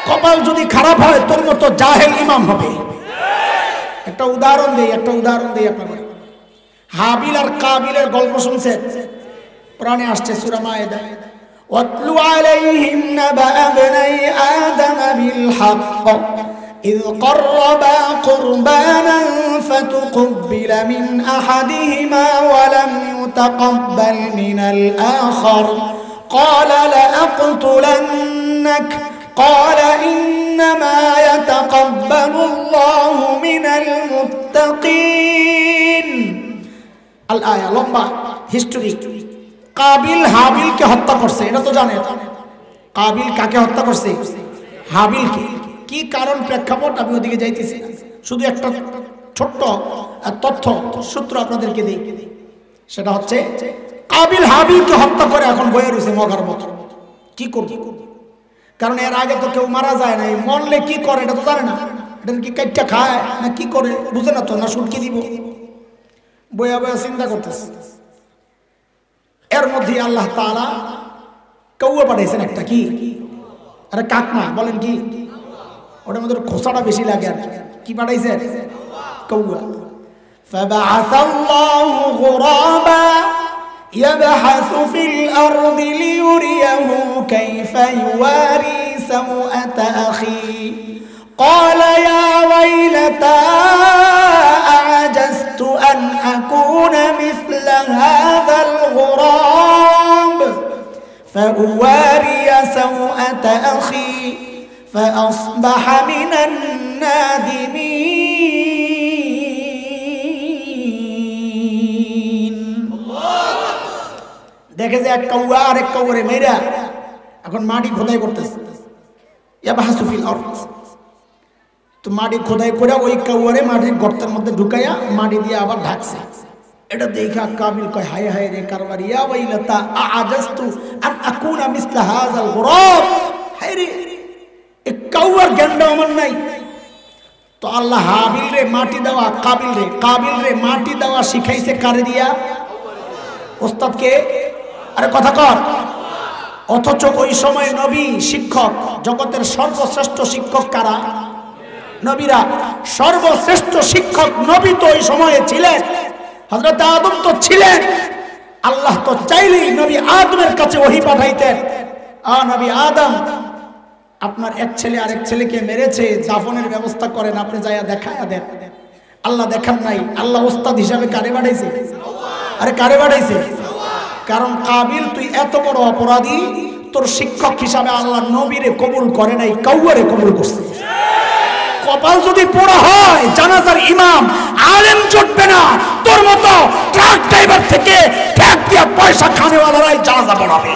Speaker 1: কপাল যদি খারাপ হয় তোর মতো জাহেল ইমাম হবে। একটা উদাহরণ দেই আপনাদের। হাবিল আর কাবিলের গল্প শুনছেন? কোরআনে আসছে সূরা মায়েদা, ওয়াতলু আলাইহিম নাবা ইবনাই আদম বিল হক إذ قربا قربانا فتقبل من أحدهما ولم يتقبل من الآخر قال لأقتلنك قال إنما يتقبل الله من المتقين। الآية লম্বা হিস্টোরি। কাবিল হাবিলকে হত্যা করছে, এটা তো জানেন। কাবিল কাকে হত্যা করছে? হাবিলকে। কি কারণ, প্রেক্ষাপট আমি ওদিকে যাইতেছি, শুধু একটা ছোট্ট তথ্য সূত্র আপনাদেরকে দিই। সেটা হচ্ছে কাবিল হাবিলকে হত্যা করে এখন বয়ে রয়েছে মগার মতো। কি করবে? কারণ এর আগে তো কেউ মারা যায় না, মরলে কি করে এটা তো জানে না। এটা কি কাইটটা খায় না কি করে বুঝে না তো, না সুটকি দিব, বয়া বয়া চিন্তা করতেছে। এর মধ্যে আল্লাহ তাআলা কৌয়া পাঠাইছেন একটা। কি? আরে কাকমা বলেন কি, ওটার মধ্যে খোসাটা বেশি লাগে। আর কি পাঠাইছেন? কৌয়া। فبعث الله غرابا يبحث في الأرض ليريه كيف يواري سوءة أخيه قال يا ويلتى أعجزت أن أكون مثل هذا الغراب فأواري سوءة أخي فأصبح من النادمين। দেখে যে এক কৌয়া আরেক কৌয়ারে মেয়েরা এখন মাটি খোদাই করতেছে। ইয়াবহাসু ফিল আরদ, তো মাটি খোদাই করে ওই কৌয়ারে মাটির গর্তের মধ্যে ঢুকাইয়া মাটি দিয়ে আবার ঢাকছে। এটা দেখা কাবিল কয় হায় হায় রে কারবার, ইয়া ওয়াইলাতা আ'আজাস্তু আন আকুনা মিসলা হাযাল গুরাব। হায় রে, এই কৌয়ার জ্ঞানটা আমার নাই। তো আল্লাহ হাবিল রে মাটি দেওয়া, কাবিল রে মাটি দেওয়া শিখাইছে কারে দিয়া? ওস্তাদকে। আরে কথা কর। অথচ ওই সময় নবী শিক্ষক, জগতের সর্বশ্রেষ্ঠ শিক্ষক কারা? নবীরা। সর্বশ্রেষ্ঠ শিক্ষক নবী তো ওই সময়ে ছিলেন, হযরত আদম তো ছিলেন। আল্লাহ তো চাইলেই নবী আদমের কাছে ওহী পাঠাইতেন, নবী আদম আপনার এক ছেলে আরেক ছেলেকে মেরেছে, দাফনের ব্যবস্থা করেন, আপনি যাইয়া দেখায়া দেন। আল্লাহ দেখান নাই। আল্লাহ ওস্তাদ হিসাবে কারে পাঠাইছে? আরে কারে পাঠাইছে? কারণ কাবিল তুই এত বড় অপরাধী, তোর শিক্ষক হিসাবে আল্লাহ নবীরে কবুল করে নাই, কৌয়ারে কবুল করছে। কপাল যদি পোড়া হয় জানাজার ইমাম আলেম জুটবে না, তোর মতো ট্রাক ড্রাইভার থেকে ট্যাগ দিয়া পয়সা খানেওয়ালারাই জানাজা পড়াবে।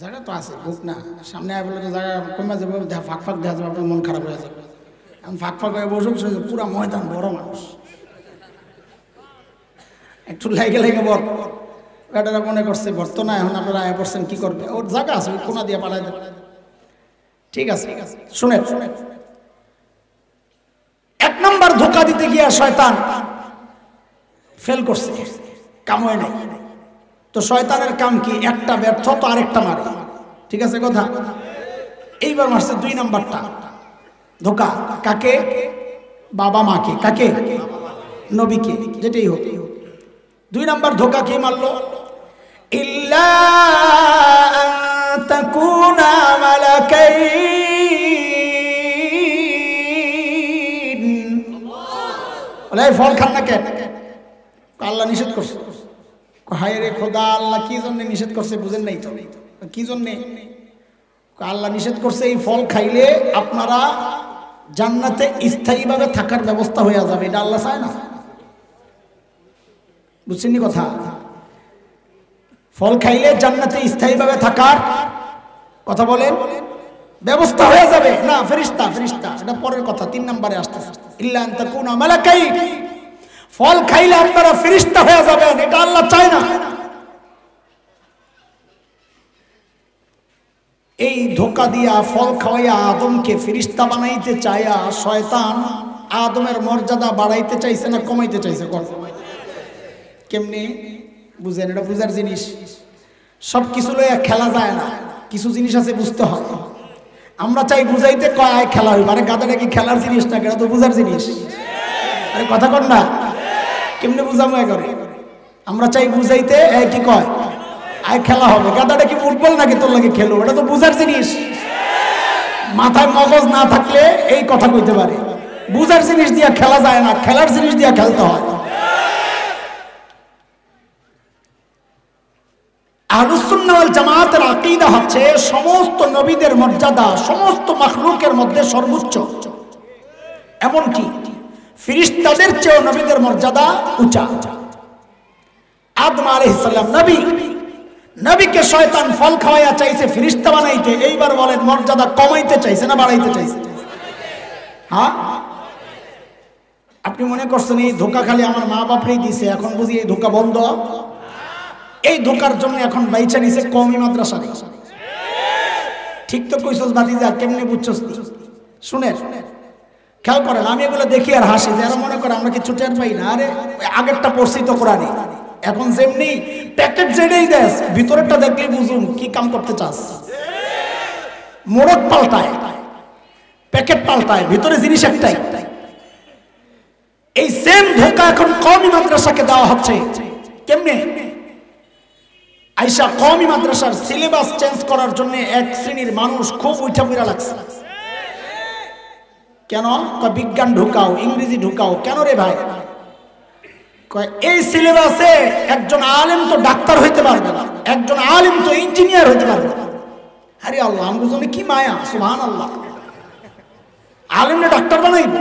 Speaker 1: জায়গা তো আছে, বুক না সামনে আয় বলে তো জায়গা কমে যাবে, ফাঁক ফাঁক দেখা যাবে, আপনার মন খারাপ হয়ে যাবে। এখন ফাঁক ফাঁক হয়ে বসুক, পুরা ময়দান বড় মানুষ, একটু লাইগে লাইগে বর বেটারা মনে করছে বর্ত না, এখন আপনারা আয় পড়ছেন কি করবে, ওর জায়গা আছে কোনা দিয়ে পাঠাই দেবে। ঠিক আছে, শুনে এক নম্বর ধোকা দিতে গিয়া শয়তান ফেল করছে, কাম হয় নাই। তো শয়তানের কাম কি? একটা ব্যর্থ তো আরেকটা মারে। ঠিক আছে কথা? এইবার মারছে 2 নাম্বারটা ধোকা। কাকে? বাবা মাকে। কাকে? নবীকে, যেটাই হোক। 2 নাম্বার ধোকা কে মারলো? ইল্লা আন তাকুনা মালাকাইন। ওলাই ফল খান না কেন? আল্লাহ নিষেধ করছে। হায় রে খোদা, আল্লাহ কি জন্য নিষেধ করছে বুঝেন নাই তো? কি জন্যে? আল্লাহ নিষেধ করছে এই ফল খাইলে আপনারা জান্নাতে স্থায়ীভাবে থাকার ব্যবস্থা হয়ে যাবে, এটা আল্লাহ চায় না। বুঝছেন কথা? ফল খাইলে জান্নাতে স্থায়ীভাবে থাকার কথা বলেন ব্যবস্থা হয়ে যাবে না। ফেরেশতা ফেরেশতা এটা পরের কথা, 3 নম্বরে আসতেছে। ইল্লা আন তাকুনা মালাকাইন, ফল খাইলে আপনারা ফেরেশতা হয়ে যাবেন, এটা আল্লাহ চায় না। এই ধোঁকা দিয়া ফল খাওয়াইয়া আদমকে ফেরেশতা বানাইতে চায়া শয়তান আদমের মর্যাদা বাড়াইতে চাইছে না কমাইতে চাইছে? কেমনে বুঝেন? এটা বুঝার জিনিস। সব কিছু লইয়া খেলা যায় না, কিছু জিনিস আছে বুঝতে হয়। আমরা চাই বুঝাইতে, কয় খেলা হইব। আরে গাদাটা কি খেলার জিনিস না, এটা তো বুঝার জিনিস। আরে কথা কন না, কেমনে বুঝামো করে? আমরা চাই বুঝাইতে, কি কয় আয় খেলা হবে। গাদাটা কি ফুটবল নাকি তোর লাগে খেলো? এটা তো বুঝার জিনিস। মাথায় মগজ না থাকলে এই কথা কইতে পারে। বুঝার জিনিস দিয়া খেলা যায় না, খেলার জিনিস দিয়া খেলতে হয়। আহলুস সুন্নাহ ওয়াল জামাতের আকীদা হচ্ছে সমস্ত নবীদের মর্যাদা সমস্ত মাখলুকের মধ্যে সর্বোচ্চ, এমনকি ফেরেশতাদের চেয়েও নবীদের মর্যাদা উঁচা। আদম আলাইহিস সালাম নবী, নবীকে শয়তান ফল খাওয়াইয়া চাইছে ফেরেশতা বানাইতে। এইবার বলেন মর্যাদা কমাইতে চাইছে না বাড়াইতে চাইছে? হ্যাঁ, আপনি মনে করছেন এই ধোঁকা খালি আমার মা বাপরেই দিছে, এখন বুঝি এই ধোঁকা বন্ধ? এই ধোঁকার জন্য এখন বাইচা নিছে কওমি মাদ্রাসা। ঠিক তো কইছস ভাতিজা, কেমনে বুঝছস? শুনেন, খেয়াল করেন, আমি এগুলো দেখি আর হাসি। যারা মনে করে আমরা কিছু টের পাই না, আরে আগেরটা পড়ছি তো কোরআনে। এখন যেমনি প্যাকেট জেনেই দেশ, ভিতরেরটা দেখলেই বুঝুন কি কাম করতে চাস। মোড়ক পাল্টায়, প্যাকেট পাল্টায়, ভিতরে জিনিস একটাই। এই সেম ধোঁকা এখন কওমি মাদ্রাসাকে দেওয়া হচ্ছে। কেমনে? আইসা কওমি মাদ্রাসার সিলেবাস চেঞ্জ করার জন্য এক শ্রেণীর মানুষ খুব উঠা পড়া লাগছে। কেন? বিজ্ঞান ঢুকাও, ইংরেজি ঢুকাও। কেন রে ভাই? এই সিলেবাসে একজন আলেম তো ডাক্তার হইতে পারবে না, একজন আলেম তো ইঞ্জিনিয়ার হইতে পারবে না। আরে আল্লাহ, আমার জন্য কি মায়া! সুবহানাল্লাহ। আলেমনে ডাক্তার বানাইবো,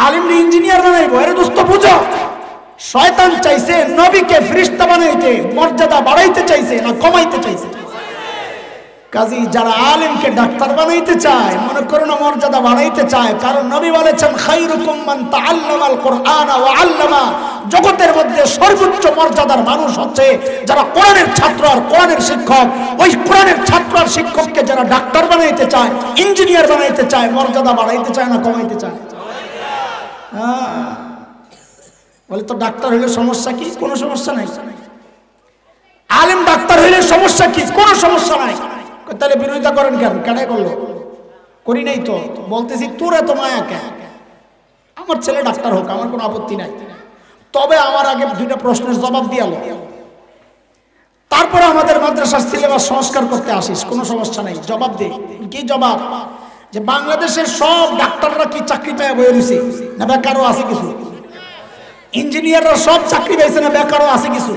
Speaker 1: আলেমনে ইঞ্জিনিয়ার বানাইবো। আরে দোস্ত বুঝো, শয়তান চাইছে নবীকে ফেরেশতা বানাইতে, মর্যাদা বাড়াইতে চাইছে না কমাইতে চাইছে? কাজী যারা আলেমকে ডাক্তার বানাইতে চায়, মনে করো না মর্যাদা বাড়াইতে চায়। কারণ নবী বলেছেন খায়রুকুম মান তাআল্লামাল কুরআনা ওয়া আল্লামা, জগতের মধ্যে সর্বোচ্চ মর্যাদার মানুষ হচ্ছে যারা কোরআনের ছাত্র আর কোরআনের শিক্ষক। ওই কোরআনের ছাত্র আর শিক্ষককে যারা ডাক্তার বানাইতে চায়, ইঞ্জিনিয়ার বানাইতে চায়, মর্যাদা বাড়াইতে চায় না কমাইতে চায়? বলে তো ডাক্তার হইলে সমস্যা কি? কোনো সমস্যা নাই। আলেম ডাক্তার হইলে সমস্যা কি? কোনো সমস্যা নাই। তাহলে বিরোধিতা করেন কেন? কেন করলো? করি নাই তো। বলতেছি তোর এত মায়া কেন? আমার ছেলে ডাক্তার হোক, আমার কোনো আপত্তি নাই। তবে আমার আগে 2টা প্রশ্নের জবাব দিয়ালো, তারপরে আমাদের মাদ্রাসার সিলেবাস সংস্কার করতে আসিস, কোনো সমস্যা নাই। জবাব দে। কি জবাব? যে বাংলাদেশের সব ডাক্তাররা কি চাকরি পেয়ে বয়ে রয়েছে না বেকারও আছে কিছু? ইঞ্জিনিয়াররা সব চাকরি পেয়েছে না বেকারও আছে কিছু?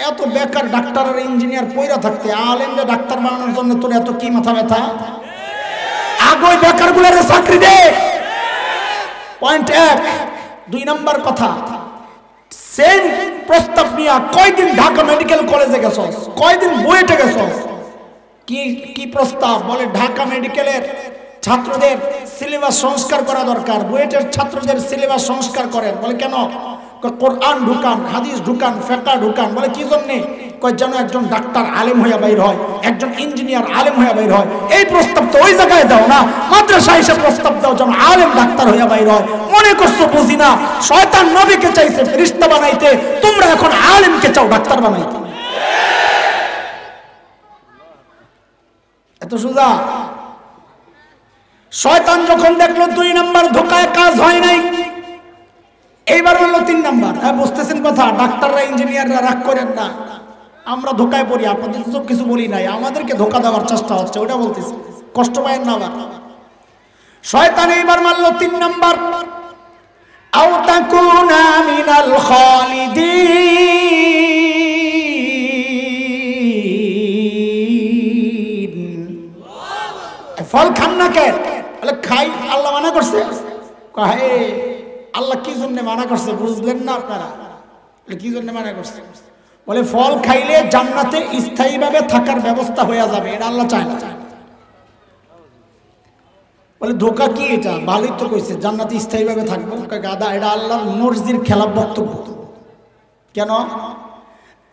Speaker 1: এত বেকার ডাক্তার আর ইঞ্জিনিয়ার পয়রা থাকতে আলেমরা ডাক্তার বানানোর জন্য তোর এত কি মাথা ব্যথা? আগে বেকার গুলার চাকরি দে। পয়েন্ট 1। 2 নম্বর কথা, সেম প্রস্তাব নিয়ে কয়দিন ঢাকা মেডিকেল কলেজে গেছস, কয়দিন বুয়েটে গেছস? কি কি প্রস্তাব? বলে ঢাকা মেডিকেলের ছাত্রদের সিলেবাস সংস্কার করা দরকার, বুয়েটের ছাত্রদের সিলেবাস সংস্কার করেন। বলে কেন? কোরআন ঢুকান, হাদিস ঢুকান, ফিকহ ঢুকান। বলে কি জন্য? কয় যেন একজন ডাক্তার আলেম হইয়া বাইর হয়, একজন ইঞ্জিনিয়ার আলেম হইয়া বাইর হয়। এই প্রস্তাব তো ওই জায়গায় দাও না, মাদ্রাসা এসে প্রস্তাব দাও যেন আলেম ডাক্তার হইয়া বাইর হয়। মনে করছো বুঝি না? শয়তান নবীকে চাইছে ফেরেশতা বানাইতে, তোমরা এখন আলেমকে চাও ডাক্তার বানাইতে। এত সোজা? শয়তান যখন দেখলো 2 নম্বর ধোঁকায় কাজ হয় নাই, এইবার বললো 3 নম্বর। হ্যাঁ, বুঝতেছেন কথা? ডাক্তাররা ইঞ্জিনিয়াররা রাগ করেন না, আমরা ধোঁকায় পড়ি, আপনাদের তো কিছু বলি নাই, আমাদেরকে ধোঁকা দেওয়ার চেষ্টা হচ্ছে, ওটা বলতেছি, কষ্ট পায়েন না আবার। শয়তান এইবার মারলো 3 নম্বর, আও তাকুনা মিনাল খালিদিন। ফল খান না কে? বলে খাই, আল্লাহ মানা করছে? কহে আল্লাহ কি জন্য মানা করছে বুঝলেন না আপনারা? কি জন্য মানা করছে? বলে ফল খাইলে জান্নাতে স্থায়ীভাবে থাকার ব্যবস্থা হয়ে যাবে, এটা আল্লাহ চায় না। বলে ধোকা কি এটা? ভালোই তো কইছে জান্নাতে স্থায়ীভাবে থাকবো। গাদা, এটা আল্লাহর মর্জির খেলাফ বক্তব্য। কেন?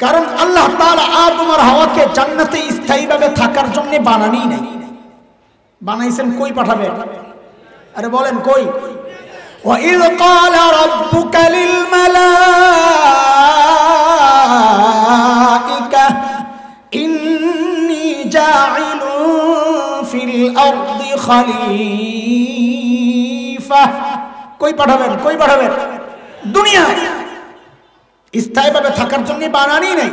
Speaker 1: কারণ আল্লাহ তাআলা আদম আর হাওয়াকে জান্নাতে স্থায়ীভাবে থাকার জন্য বানানি নাই। বানাইছেন কই পাঠাবেন? আরে বলেন কই? وَإِذْ قَالَ رَبُّكَ لِلْمَلَائِكَةِ إِنِّي جَاعِلٌ فِي الْأَرْضِ خَلِيفَةً। কই পাঠাবেন? কই পাঠাবেন? দুনিয়ায় স্থায়ীভাবে থাকার জন্য বানানি নাই।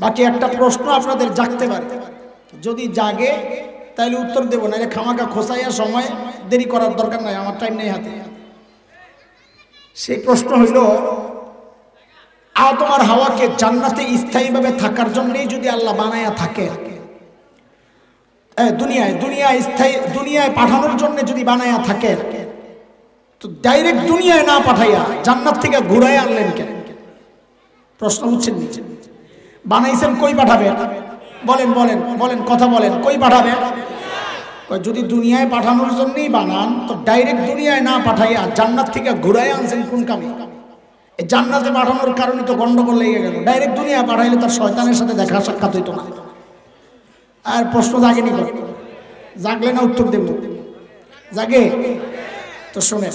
Speaker 1: বাকি একটা প্রশ্ন আপনাদের জাগতে পারে, যদি জাগে তাহলে উত্তর দেব, না খামাকা খোসাইয়া সময় দেরি করার দরকার নাই, আমার টাইম নেই হাতে। সেই প্রশ্ন হইল, আদম আর হাওয়াকে জান্নাতে স্থায়ীভাবে থাকার জন্যই যদি আল্লাহ বানায়া থাকে, দুনিয়ায় পাঠানোর জন্য যদি বানায়া থাকে, তো ডাইরেক্ট দুনিয়ায় না পাঠাইয়া জান্নাত থেকে ঘুরাই আনলেন কেন? প্রশ্ন বুঝছেন? নিচে বানাইছেন কই পাঠাবেন? বলেন বলেন বলেন, কথা বলেন, কই পাঠাবেন? যদি দুনিয়ায় পাঠানোর জন্যই বানান, তো ডাইরেক্ট দুনিয়ায় না পাঠাইয়া জান্নাত থেকে ঘুরাই আনছেন কোন কামে? এই জান্নাতে পাঠানোর কারণে তো গন্ডগোল লেগে গেল। ডাইরেক্ট দুনিয়ায় পাঠাইলে তার শয়তানের সাথে দেখা সাক্ষাৎ হইতো না। আর প্রশ্ন জাগেনি? জাগলে না উত্তর দেব? জাগে তো শোনে,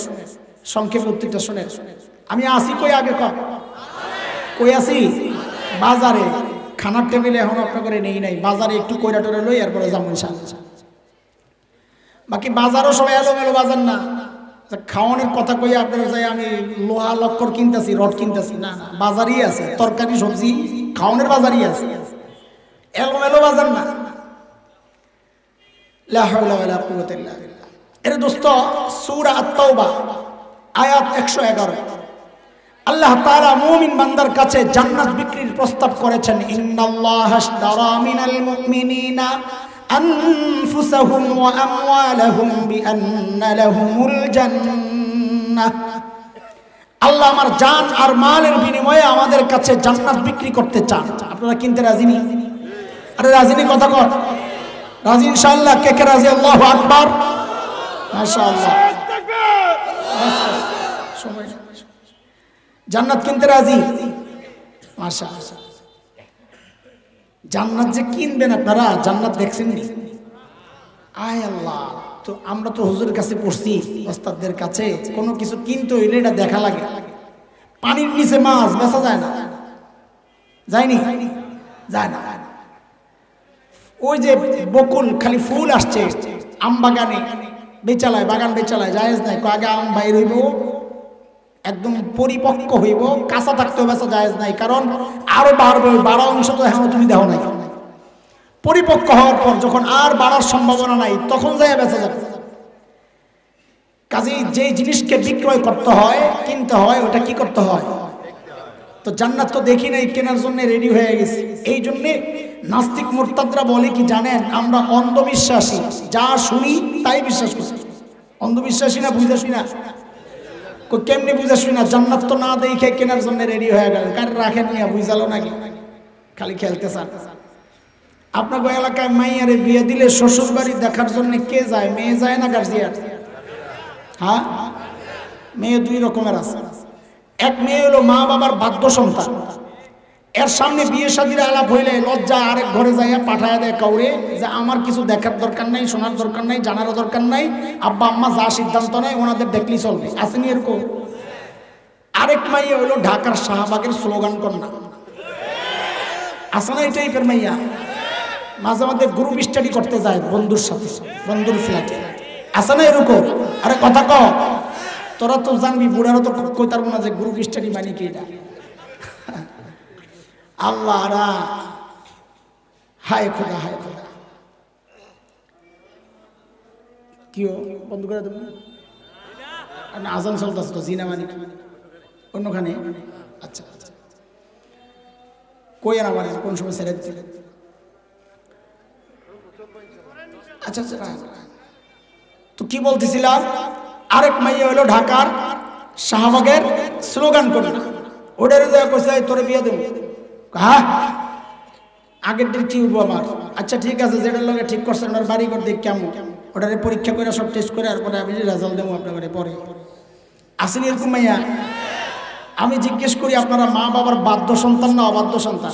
Speaker 1: সংক্ষেপে উত্তরটা শোনে। আমি আসি কই আগে কই আসি? বাজারে। খানার টেবিলে এখন আপনার করে নেই নাই, বাজারে একটু কইরা টরে লই, এরপরে যাবো ইনশাআল্লাহ। বাকি বাজারও সবাই এলোমেলো বাজার না, খাওয়ানোর কথা কই আপনারা যাই আমি লোহা লক্কর কিনতেছি, রড কিনতেছি, না না, বাজারই আছে, তরকারি সবজি খাওয়ানোর বাজারই আছে, এলোমেলো বাজার না। লা হাওলা ওয়ালা কুওয়াতা ইল্লা বিল্লাহ। এর দোস্ত সূরা আত-তাওবা আয়াত 111, আল্লাহ তাআলা মুমিন বান্দার কাছে জান্নাত বিক্রির প্রস্তাব করেছেন। ইন্নাল্লাহা আশতারা মিনাল মুমিনিনা আনফুসাহুম ওয়া আমওয়ালাহুম বিআন্না লাহুমুল জান্নাহ। আল্লাহ আমার জান আর মালের বিনিময়ে আমাদের কাছে জান্নাত বিক্রি করতে চান। আপনারা কিনতে রাজি নি? আরে রাজি নি? কথা কর। রাজি ইনশাআল্লাহ? কে কে রাজি? আল্লাহু আকবার, মাশাআল্লাহ। সময় জান্নাত কিনতে রাজি? মাশাআল্লাহ। জান্নাত যে কিনবেন আপনারা, জান্নাত দেখছেন নি? আয় আল্লাহ, তো আমরা তো হুজুরের কাছে পড়ছি, ওস্তাদদের কাছে, কোনো কিছু কিনতে হইলে এটা দেখা লাগে। পানির নিচে মাছ বেচা যায় না, যায়নি? যায় না। ওই যে বকুল খালি ফুল আসছে আম বাগানে, বেচালায়, বাগান বেচালায়, জায়েজ নাই। আগে আম বাইর হইব, একদম পরিপক্ক হইব, কাঁচা থাকতেও বেচা জায়েজ নাই, কারণ আরো বাড়বে, বাড়া অংশ তো এখন তুমি দেখো নাই। পরিপক্ক হওয়ার পর যখন আর বাড়ার সম্ভাবনা নাই, তখন যাই বেচা যাবে। কাজেই যে জিনিসকে বিক্রয় করতে হয়, কিনতে হয়, ওটা কি করতে হয়? তো জান্নাত তো দেখি নাই, কেনার জন্য রেডি হয়ে গেছি। এই জন্যে নাস্তিক মুরতাদরা বলে কি জানেন? আমরা অন্ধবিশ্বাসী, যা শুনি তাই বিশ্বাস করি। অন্ধবিশ্বাসী না বুঝাসি না? কেমনি বুঝাসি না? জান্নাত তো না দেখে কেনার জন্য রেডি হয়ে গেল, কার রাখেন নিয়ে বুঝালো নাকি? খালি খেলতে চান। আপনার এলাকায় মাইয়ারে বিয়ে দিলে শ্বশুর বাড়ি দেখার জন্য কে যায়? মেয়ে যায় না গার্জিয়ান? হ্যাঁ, মেয়ে দুই রকমের আছে। এক মেয়ে হলো মা বাবার বাধ্য সন্তান, এর সামনে বিয়ে শাদীর আলাপ হইলে লজ্জা আরেক ঘরে যাইয়া পাঠায়া দেয় কাউরে, যে আমার কিছু দেখার দরকার নাই, শোনার দরকার নাই, জানারও দরকার নাই, আব্বা আম্মা যা সিদ্ধান্ত নেয় ওনাদের দেখলেই চলবে। আসেনি এরকম? আরেক মাইয়া হইলো ঢাকার শাহবাগের স্লোগান কন্যা, আসে না? এই টাইপের মাইয়া মাঝে মাঝে গ্রুপ স্টাডি করতে যায় বন্ধুর সাথে, বন্ধুর ফ্ল্যাটে, আসে না এরকম? আরে কথা ক, তোরা তো জানবি, বুড়ারা তো কইতার না যে গ্রুপ স্টাডি মানে কি এটা। আল্লাহ রা, হায় খোদা, হায় খোদা। কি বন্ধ করে দেবো? আজান চলতেছে তো, জিনা মানে অন্যখানে। আচ্ছা আচ্ছা, কই আর আমার কোন সময় ছেড়ে দিতে? আচ্ছা আচ্ছা, তো কি বলতেছিলাম, আরেক মাইয়া হলো ঢাকার শাহবাগের স্লোগান করে ওটারে দেওয়া কইছে তোরে বিয়ে দেবো। হ্যাঁ আগের দিন কি উঠবো আমার, আচ্ছা ঠিক আছে যেটার লগে ঠিক করছেন ওনার বাড়ি ঘর দেখ কেমন, ওটারে পরীক্ষা করে সব টেস্ট করে আর পরে আমি রেজাল্ট দেবো আপনার পরে। আসেনি এরকম মাইয়া? আমি জিজ্ঞেস করি আপনারা মা বাবার বাধ্য সন্তান না অবাধ্য সন্তান?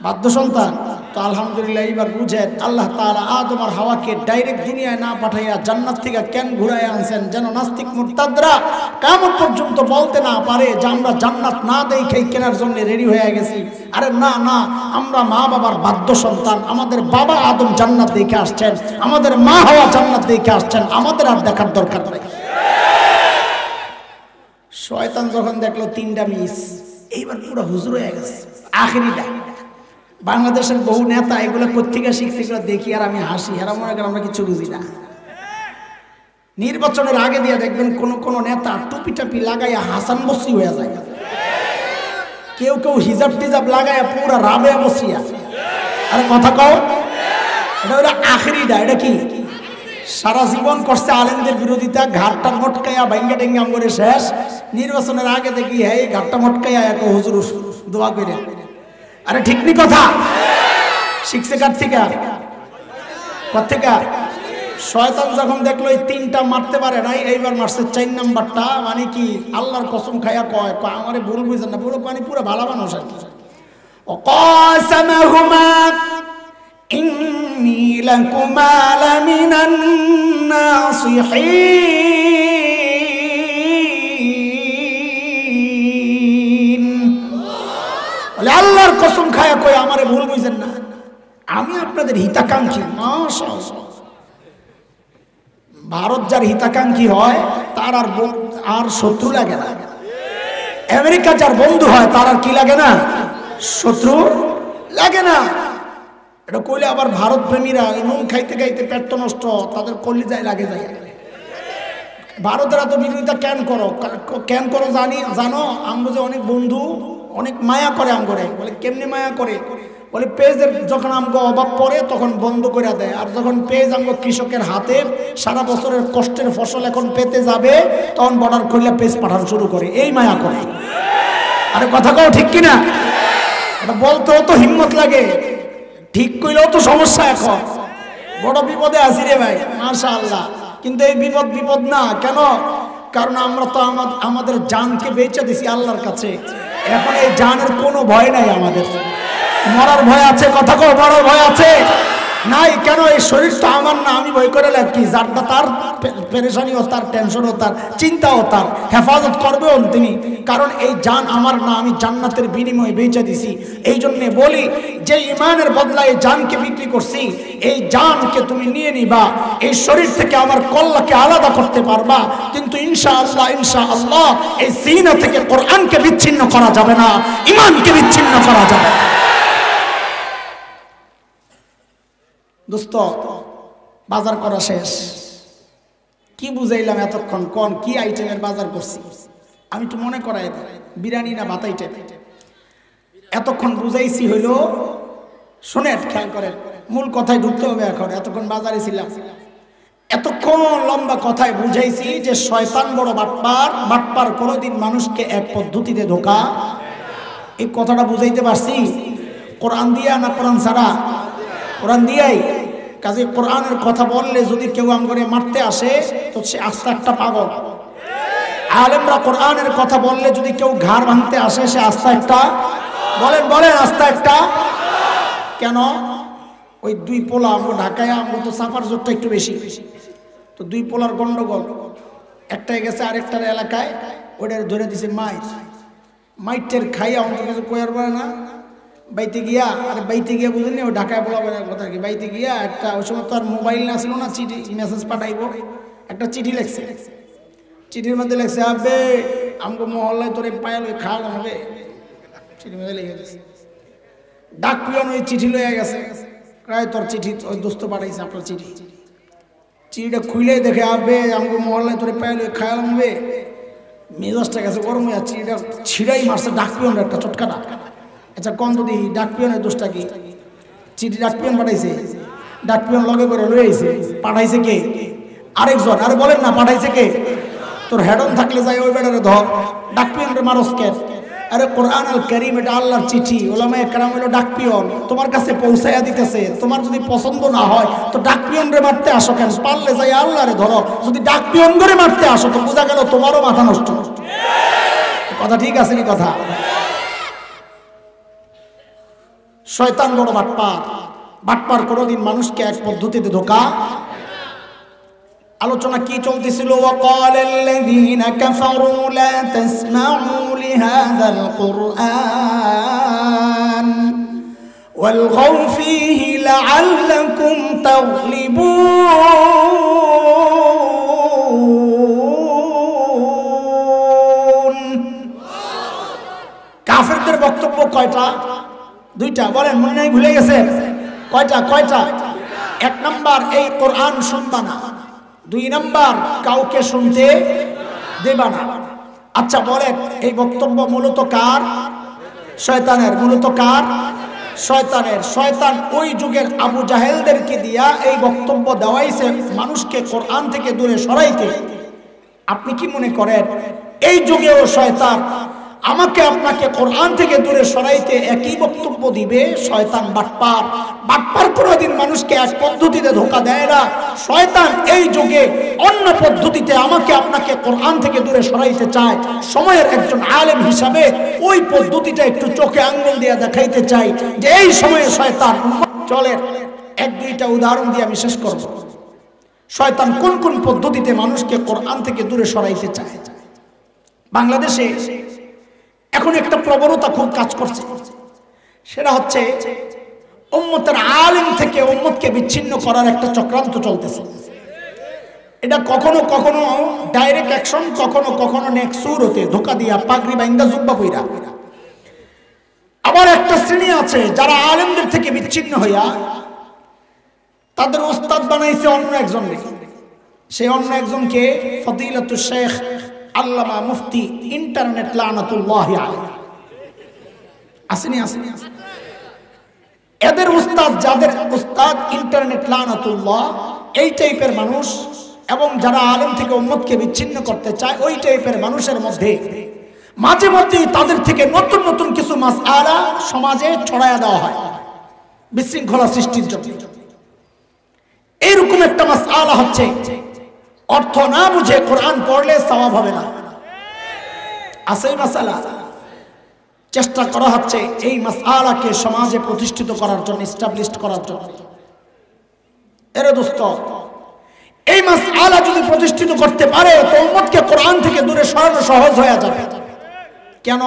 Speaker 1: বাধ্য সন্তান। তো আলহামদুলিল্লাহ এইবার বুঝেন আল্লাহ তাআলা আদম আর হাওয়াকে ডাইরেক্ট দুনিয়ায় না পাঠাইয়া জান্নাত থেকে কেন ঘুরায় আনছেন, যেন নাস্তিক মুরতাদরা কিয়ামত পর্যন্ত বলতে না পারে যে আমরা জান্নাত না দেখেই কেনার জন্য রেডি হয়ে গেছি। আরে না না, আমরা মা বাবার বাধ্য সন্তান। আমাদের বাবা আদম জান্নাত দেখে আসছেন, আমাদের মা হাওয়া জান্নাত দেখে আসছেন, আমাদের আর দেখার দরকার নাই। শয়তান যখন দেখলো তিনটা মিস, এইবার পুরো হুজুর হয়ে গেছে। আখিরিটা বাংলাদেশের বহু নেতা এগুলো কোত্থেকে শিখছে এগুলো দেখি আর আমি হাসি, আর মনে করেন আমরা কিছু বুঝি না। নির্বাচনের আগে দিয়ে দেখবেন কোন কোন নেতা টুপি টাপি লাগাইয়া হাসান বসরি হয়ে যায়, কেউ কেউ হিজাব টিজাব লাগাইয়া পুরা রাবেয়া বসরিয়া। আরে কথা কও, এটা হলো আখিরিটা। এটা কি সারা জীবন করছে আলেমদের বিরোধিতা, ঘাটটা মটকাইয়া ভাঙ্গা টেঙ্গা করে শেষ। নির্বাচনের আগে দেখি হ্যাঁ ঘাটটা মটকাইয়া এক হুজুর দোয়া করে। আরে ঠিক নি কথা? শিখছে কার থেকে? কোত্থেকে? শয়তান যখন দেখলো এই তিনটা মারতে পারে নাই, এইবার মারছে 4 নাম্বারটা। মানে কি আল্লাহর কসম খায়া কয় আমারে ভুল বুঝেন না, বলো পানি পুরো ভালো মানুষ আর কি। ওয়াকাসামাহুমা ইন্নী লাকুমা লামিনান নাসিহিন। বলে আল্লাহর কসম খায়া কয় আমারে ভুল বুঝেন না, আমি আপনাদের হিতাকাঙ্ক্ষী। মাশাআল্লাহ। ভারত যার হিতাকাঙ্ক্ষী হয় তার আর শত্রু লাগে না। আমেরিকা যার বন্ধু হয় তার আর কি লাগে না? শত্রু লাগে না। এটা কইলে আবার ভারত প্রেমীরা নুন খাইতে খাইতে পেট নষ্ট, তাদের কলিজায় লাগে যায়। ভারতের এত বিরোধিতা কেন করো জানো? আমরা যে অনেক বন্ধু অনেক মায়া করে আম করে। বলে কেমনি মায়া করে? বলে পেঁয়াজের যখন আমগো অভাব পড়ে তখন বন্ধ করে দেয়, আর যখন পেঁয়াজ আমগো কৃষকের হাতে সারা বছরের কষ্টের ফসল এখন পেতে যাবে তখন বর্ডার খুললে পেঁয়াজ পাঠানো শুরু করে। এই মায়া করে। আরে কথা কও ঠিক কিনা? এটা বলতেও তো হিম্মত লাগে, ঠিক কইলেও তো সমস্যা। এখন বড় বিপদে আছি রে ভাই, মাশাআল্লাহ। কিন্তু এই বিপদ না কেন? কারণ আমরা তো আমাদের জানকে বেচে দিছি আল্লাহর কাছে। এখন এই জানের কোনো ভয় নাই আমাদের। মরার ভয় আছে? কথা কও, মরার ভয় আছে? নাই। কেন? এই শরীর তো আমার না, আমি ভয় করে লাভ কি? যারটা তার পেরেশানিও তার, টেনশনও তার, চিন্তাও তার, হেফাজত করবেও তিনি। কারণ এই জান আমার না, আমি জান্নাতের বিনিময়ে বেচে দিছি। এই জন্যে বলি যে ইমানের বদলায় জানকে বিক্রি করছি, এই জানকে তুমি নিয়ে নিবা, এই শরীর থেকে আমার কল্লাকে আলাদা করতে পারবা। কিন্তু ইনশাআল্লাহ এই সিনা থেকে কোরআনকে বিচ্ছিন্ন করা যাবে না, ইমানকে বিচ্ছিন্ন করা যাবে না। দোস্ত বাজার করা শেষ। কি বুঝাইলাম এতক্ষণ? কোন কি আইটেমের বাজার করছি আমি একটু মনে করাই দিই। বিরিয়ানি না ভাত আইটেম? এতক্ষণ বুঝাইছি হইল, শোনেন খেয়াল করেন, মূল কথায় ঢুকতে হবে। এখন এতক্ষণ বাজারে ছিলাম, এতক্ষণ লম্বা কথায় বুঝাইছি যে শয়তান বড় বাটপার কোনোদিন মানুষকে এক পদ্ধতিতে ধোকা। এই কথাটা বুঝাইতে পারছি কোরআন দিয়া না কোরআন ছাড়া? কোরআন দিয়াই। কাজে কোরআনের কথা বললে যদি কেউ আমগরে মারতে আসে তো সে আস্তে একটা পাগল। আলেমরা কোরআনের কথা বললে যদি কেউ ঘাড় ভাঙতে আসে সে আস্তে একটা, বলেন আস্তে একটা। কেন? ওই দুই পোলা আমগো ঢাকায়, আমগো তো সাফার জোরটা একটু বেশি, তো দুই পোলার গন্ডগোল। একটাই গেছে আরেকটার এলাকায়, ওইটার ধরে দিছে মাইটের খাইয়া আমাদের কাছে কয়ার পারে না। বাইতে গিয়া, আরে বাইতে গিয়া বুঝলেন ও ঢাকায় বলা কথা কি, বাইতে গিয়া একটা, ওই সময় তো আর মোবাইল না ছিল না, চিঠি মেসেজ পাঠাইবো, একটা চিঠি লেখছে। চিঠির মধ্যে লেখছে আবে আমগো মহল্লায় তোরে পায়াল খাওয়ানো হবে। চিঠির মধ্যে লিখে গেছে। ডাক পিয়ন ওই চিঠি লইয়া গেছে, প্রায় তোর চিঠি ওই দোস্ত পাঠাইছে আপনার চিঠি। চিঠিটা খুইলেই দেখে আবে আমগো মহল্লায় তোরে পায়াল খাওয়ানো হবে। মেজাজটা গেছে গরম হয়ে, চিঠিটা ছিঁড়াই মারছে ডাক পিয়নের একটা চটকাটা। আচ্ছা কম তো দেখি ডাক পিয়নের দোষটা কি? চিঠি ডাক পিয়ন পাঠাইছে, ডাক পিয়ন লগে করে লই আইছে, পাঠাইছে কে? আরেকজন। আরে বলেন না, পাঠাইছে কে? তোর হেডন থাকলে যাই ওই বেটারে ধর, ডাকপিয়ন রে মারস কে? আরে কোরআন আল কারীম এটা আল্লাহর চিঠি, উলামায়ে কেরাম হলো ডাকপিয়ন, তোমার কাছে পৌঁছায়া দিতেছে। তোমার যদি পছন্দ না হয় তো ডাকপিয়ন রে মারতে আসো কেন? পারলে যাই আল্লাহরে ধরো। যদি ডাকপিয়ন করে মারতে আসো তো বোঝা গেল তোমারও মাথা নষ্ট। কথা ঠিক আছে নি কথা? শয়তান বড় বাটপার। বাটপার কোনোদিন মানুষকে এক পদ্ধতিতে ধোঁকা। আলোচনা কি চলতেছিল? ওয়াকালাল্লাযীনা কাফারু লা তাসমাউ লিহাযাল কুরআন ওয়ালগাউ ফীহি লাআল্লাকুম তাগলিবুন। কাফেরদের বক্তব্য কয়টা? দুইটা। বলেন, মনে নাই? ভুলে গেছেন? কয়টা? কয়টা? এক নাম্বার, এই কোরআন শুনবা না। দুই নাম্বার, কাউকে শুনতে দেবা না। আচ্ছা বলেন, এই বক্তব্য মূলত কার? শয়তানের। মূলত কার? শয়তানের। শয়তান ওই যুগের আবু জাহেলদেরকে দিয়া এই বক্তব্য দেওয়াইছে মানুষকে কোরআন থেকে দূরে সরাইতে। আপনি কি মনে করেন এই যুগেও শয়তান আমাকে আপনাকে কোরআন থেকে দূরে সরাইতে একই বক্তব্য দিবে? শয়তান বাটপার। বাটপার কোনোদিন মানুষকে এক পদ্ধতিতে ধোঁকা দেয় না। শয়তান এই যুগে অন্য পদ্ধতিতে আমাকে আপনাকে কোরআন থেকে দূরে সরাইতে চায়। সময়ের একজন আলেম হিসাবে ওই পদ্ধতিটা একটু চোখে আঙ্গুল দিয়ে দেখাইতে চাই যে এই সময়ে শয়তান চলে। এক দুইটা উদাহরণ দিয়ে আমি শেষ করব। শয়তান কোন কোন পদ্ধতিতে মানুষকে কোরআন থেকে দূরে সরাইতে চায়। বাংলাদেশে এখন একটা প্রবণতা খুব কাজ করছে, সেটা হচ্ছে উম্মতের আলেম থেকে উম্মতকে বিচ্ছিন্ন করার একটা চক্রান্ত চলতেছে। এটা কখনো কখনো ডাইরেক্ট অ্যাকশন, কখনো কখনো নেক্সুর হতে ধোকা দিয়া পাগড়ি বাইন্দা জুব্বা পইরা। আবার একটা শ্রেণী আছে যারা আলেমদের থেকে বিচ্ছিন্ন হইয়া তাদের উস্তাদ বানাইছে অন্য একজনকে। সেই অন্য একজনকে ফদিলাতুল শেখ আল্লামা মুফতি ইন্টারনেট লানাতুল্লাহি আলাইহি। আসেনি? আসেনি? এদের উস্তাদ, যাদের উস্তাদ ইন্টারনেট লানাতুল্লাহ, এই টাইপের মানুষ এবং যারা আলেম থেকে উম্মতকে বিচ্ছিন্ন করতে চায় ওই টাইপের মানুষের মধ্যে মাঝে মধ্যেই তাদের থেকে নতুন নতুন কিছু মাসআলা সমাজে ছড়ায়া দেওয়া হয় বিশৃঙ্খলা সৃষ্টির জন্য। এইরকম একটা মাসআলা হচ্ছে অর্থ না বুঝে কোরআন পড়লে সওয়াব হবে না। আসেই মাসআলা চেষ্টা করা হচ্ছে এই মাসআলাকে সমাজে প্রতিষ্ঠিত করার জন্য, এস্টাবলিশড করার জন্য। এরে দোস্ত, এই মাসআলা যদি প্রতিষ্ঠিত করতে পারে তো উম্মতকে কোরআন থেকে দূরে সরানো সহজ হয়ে যাবে। কেন?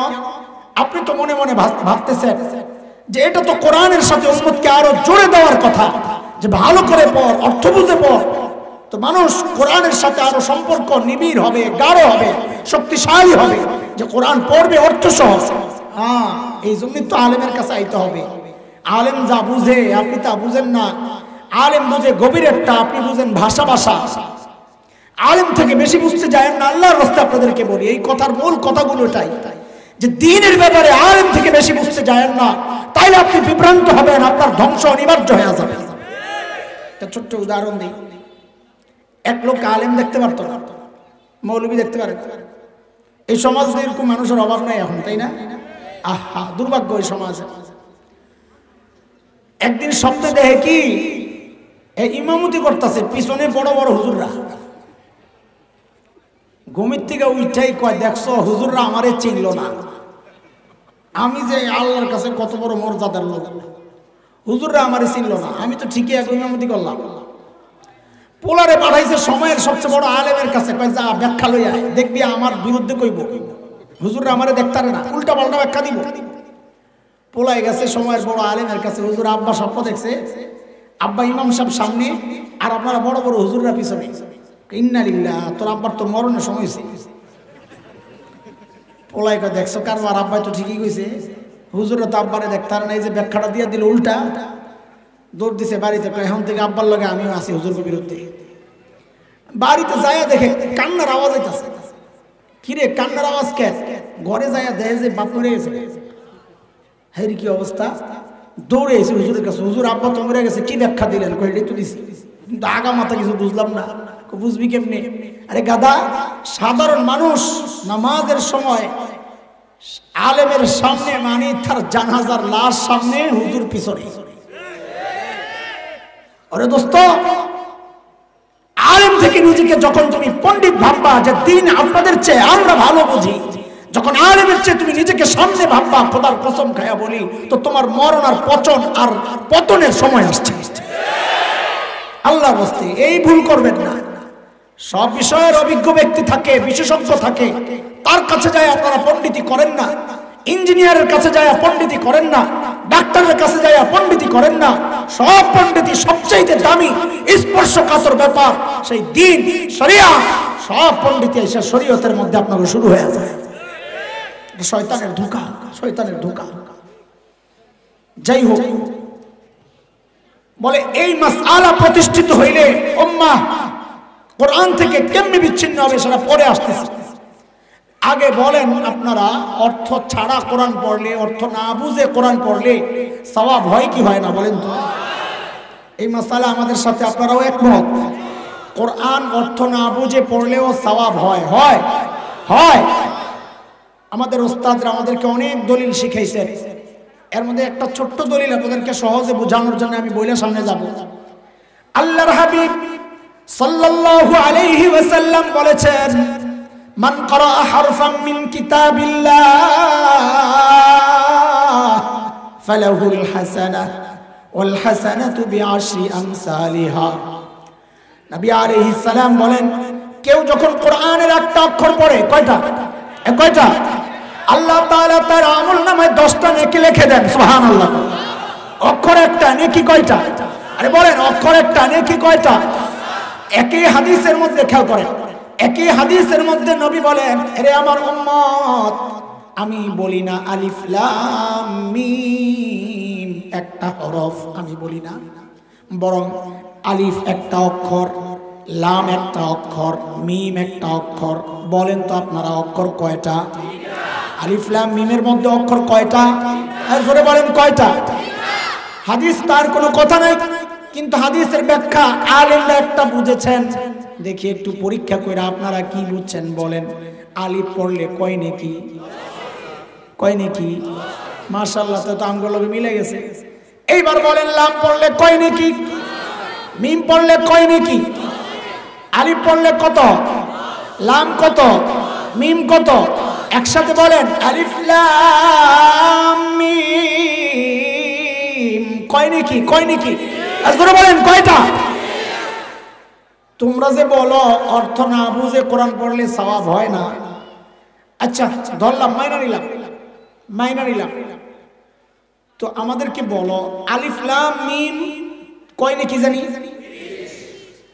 Speaker 1: আপনি তো মনে মনে ভাবতেছেন যে এটা তো কোরআনের সাথে উম্মতকে আরো জুড়ে দেওয়ার কথা, যে ভালো করে পড়, অর্থ বুঝে পড়, তো মানুষ কোরআনের সাথে আরো সম্পর্ক নিবিড় হবে, গাঢ় হবে, শক্তিশালী হবে, যে কোরআন পড়বে অর্থ সহ। এই জন্যই তো আলেমের কাছে আইতে হবে। আলেম যা বুঝে আপনি তা বুঝেন না। আলেম বুঝে গভীরেরটা, আপনি বুঝেন ভাষা ভাষা। আলেম থেকে বেশি বুঝতে যায়েন না। আল্লাহর রাস্তায় আপনাদেরকে বলি, এই কথার মূল কথাগুলো এটাই যে দ্বীনের ব্যাপারে আলেম থেকে বেশি বুঝতে যায়েন না, তাইলে আপনি বিভ্রান্ত হবেন, আপনার ধ্বংস অনিবার্য হয়ে যাবে। একটা ছোট্ট উদাহরণ দিই। এক লোক আলেম দেখতে পারত না, মৌলবী দেখতে পারে। এই সমাজে এরকম মানুষের অভাব নাই এখন, তাই না? আহা, দুর্ভাগ্য এই সমাজে। একদিন স্বপ্নে দেখে কি এই ইমামতি করতেছে, পিছনে বড় বড় হুজুররা। ঘুমের থেকে উঠাই কয়, দেখছো হুজুররা আমারে চিনল না। আমি যে আল্লাহর কাছে কত বড় মর্যাদার লোক, হুজুররা আমারে চিনল না। আমি তো ঠিকই এক ইমামতি করলাম। পোলারে পাঠাইছে সময়ের সবচেয়ে বড় আলেমের কাছে, কয় যা ব্যাখ্যা লইয়া দেখবি আমার বিরুদ্ধে কইব। হুজুররা আমারে দেখতারে না, উল্টা পাল্টা ব্যাখ্যা দিব। পোলাই গেছে সময়ের বড় আলেমের কাছে। হুজুর আব্বা স্বপ্ন দেখছে, আব্বা ইমাম সাহেব সামনে আর আপনারা বড় বড় হুজুররা পিছনে। ইন্না লিল্লাহ, তোর আব্বার তো মরণের সময় হয়েছে। পোলাই কয়, দেখছো কারবার, আব্বাই তো ঠিকই কইছে। হুজুররা তো আব্বারে দেখতার না, এই যে ব্যাখ্যাটা দিয়ে দিল উল্টা। দৌড় দিছে বাড়িতে, এখন থেকে আব্বার লগে আমিও আছি হুজুরের বিরুদ্ধে। বাড়িতে যাইয়া দেখে কান্নার আওয়াজ হইতাছে। কিরে কান্নার আওয়াজ কে? ঘরে যাইয়া দেখে যে বাপ মরে গেছে। হ্যাঁ, কি অবস্থা? দৌড়ে এসে হুজুরের কাছে, হুজুর আব্বা তো মরে গেছে, কি ব্যাখ্যা দিলেন? কই এটাই তো দিছি, কিন্তু আগা মাথা কিছু বুঝলাম না। বুঝবি কেমনে? আরে গাদা, সাধারণ মানুষ নামাজের সময় আলেমের সামনে মানে তার জানাজার লাশ সামনে, হুজুর পিছনে। আরে দোস্ত, আলেম থেকে নিজেকে যখন তুমি পণ্ডিত ভাববা যে দিন আপনাদের চেয়ে আমরা ভালো বুঝি, যখন আলেমের চেয়ে তুমি নিজেকে সামনে ভাববা, খোদার কসম খায়া বলি, তো তোমার মরণ আর পচন আর পতনের সময় আসছে। আল্লাহ বস্তে এই ভুল করবেন না। সব বিষয়ের অভিজ্ঞ ব্যক্তি থাকে, বিশেষজ্ঞ থাকে, তার কাছে যায় আপনারা পণ্ডিতি করেন না। ইঞ্জিনিয়ারের কাছে যায় পণ্ডিতি করেন না, ডাক্তারের কাছে যায় পণ্ডিতি করেন না। সব পণ্ডিতি সবচাইতে দামি স্পর্শকাতর ব্যাপার সেই দিন শরিয়াত, সব পণ্ডিতি এসে শরীয়তের মধ্যে আপনাকে শুরু হয়ে যায়। শয়তানের ধোঁকা, শয়তানের ধোঁকা। যাই হোক, বলে এই মাসআলা প্রতিষ্ঠিত হইলে উম্মাহ কোরআন থেকে কেমনে বিচ্ছিন্ন হবে সেটা পরে আসতেছে। আগে বলেন আপনারা, অর্থ ছাড়া কোরআন পড়লে, অর্থ না বুঝে কোরআন পড়লে সওয়াব হয় কি হয় না বলেন তো? এই মাসআলা আমাদের সাথে আপনারাও একমত? কোরআন অর্থ না বুঝে পড়লেও সওয়াব হয়, হয় হয়। আমাদের ওস্তাদরা আমাদেরকে অনেক দলিল শিখাইছেন, এর মধ্যে একটা ছোট্ট দলিল আপনাদেরকে সহজে বোঝানোর জন্য আমি বইলে সামনে যাব। আল্লাহর হাবিব সাল্লাল্লাহু আলাইহি ওয়াসাল্লাম বলেছেন, মান ক্বারা হারফাম মিন কিতাবিল্লাহ ফালাহুল হাসানাহ ওয়াল হাসানাতু বিআশরি আমসালিহা। নবী আলাইহিস সালাম বলেন, কেউ যখন কোরআনের একটা অক্ষর পড়ে, কয়টা? কয়টা? আল্লাহ তাআলা তার আমলনামায় 10টা নেকি লিখে দেন। সুবহানাল্লাহ। অক্ষর একটা, নেকি কয়টা? আরে বলেন, অক্ষর একটা, নেকি কয়টা? একই হাদিসের মধ্যে খেয়াল করেন, একই হাদিসের মধ্যে নবী বলেন, আরে আমার উম্মত, আমি বলি না আলিফ লাম মিম একটা হরফ, আমি বলি না, বরং আলিফ একটা অক্ষর, লাম একটা অক্ষর, মিম একটা অক্ষর। বলেন তো আপনারা অক্ষর কয়টা? আলিফ লাম মিমের মধ্যে অক্ষর কয়টা? জোরে বলেন কয়টা? হাদিস তার কোনো কথা নাই, কিন্তু হাদিসের ব্যাখ্যা আলেমরা একটা বুঝেছেন। দেখি একটু পরীক্ষা করে আপনারা কি বুঝছেন বলেন। আলিফ পড়লে কয় নেকি? কয় নেকি? মাশাআল্লাহ, তো আমগুলো মিলে গেছে। এইবার বলেন, লাম পড়লে কয় নেকি? মিম পড়লে কয় নেকি? আলিফ পড়লে কত? লাম কত? মিম কত? একসাথে বলেন, আলিফ লাম মিম কয় নেকি? কয় নেকি? আর জোরে বলেন কয়টা? তোমরা যে বলো অর্থ না বুঝে কোরআন পড়লে সওয়াব হয় না, আচ্ছা ধরলাম, মাইনা নিলাম, মাইনা নিলাম, তো আমাদেরকে বলো আলিফ লাম মিম কয় নেকি জানি?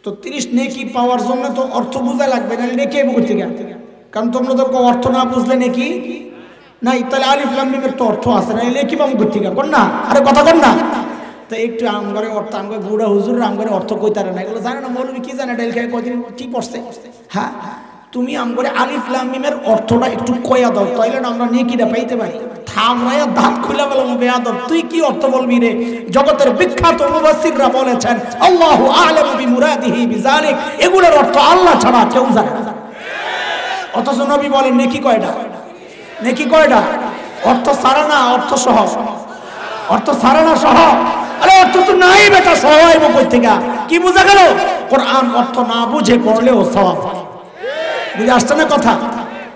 Speaker 1: তো 30 নেকি পাওয়ার জন্য তো অর্থ বোঝা লাগবে, না নেকি এবো থেকে? কারণ তোমরা তো অর্থ না বুঝলে নেকি নাই, তাহলে আলিফ লাম মিমের তো অর্থ আছে না, নেকি পাবো কোথা থেকে? কোন না? আরে কথা কোন না? তো একটু আমগরে অর্থ, আমগরে বুড়া হুজুর আমগরে অর্থ কইতারে না, এগুলো জানে না। মৌলবী কি জানে? ডাইল খায় কদিন কি পড়ছে? হ্যাঁ, তুমি আমগরে আলিফ লাম মিমের অর্থটা একটু কইয়া দাও, তাইলে আমরা নেকিটা পাইতে পারি। থামরায়া দাঁত খুলে বললাম, বেয়াদব তুই কি অর্থ বলবি রে? জগতের বিখ্যাত মুফাসসিররা বলেছেন, আল্লাহু আ'লামু বিমুরাদিহি বিযালিক, এগুলোর অর্থ আল্লাহ ছাড়া কেউ জানে না। অথচ নবী বলেন নেকি কয়টা? নেকি কয়টা? অর্থ ছাড়া না, অর্থ সহ। অর্থ ছাড়া না সহ? আরে অর্থ তো নাই বেটা, সহ আইব কই থেকে? কি বোঝা গেল? কোরআন অর্থ না বুঝে পড়লেও সওয়াব হয়। বুঝে আসছে না কথা?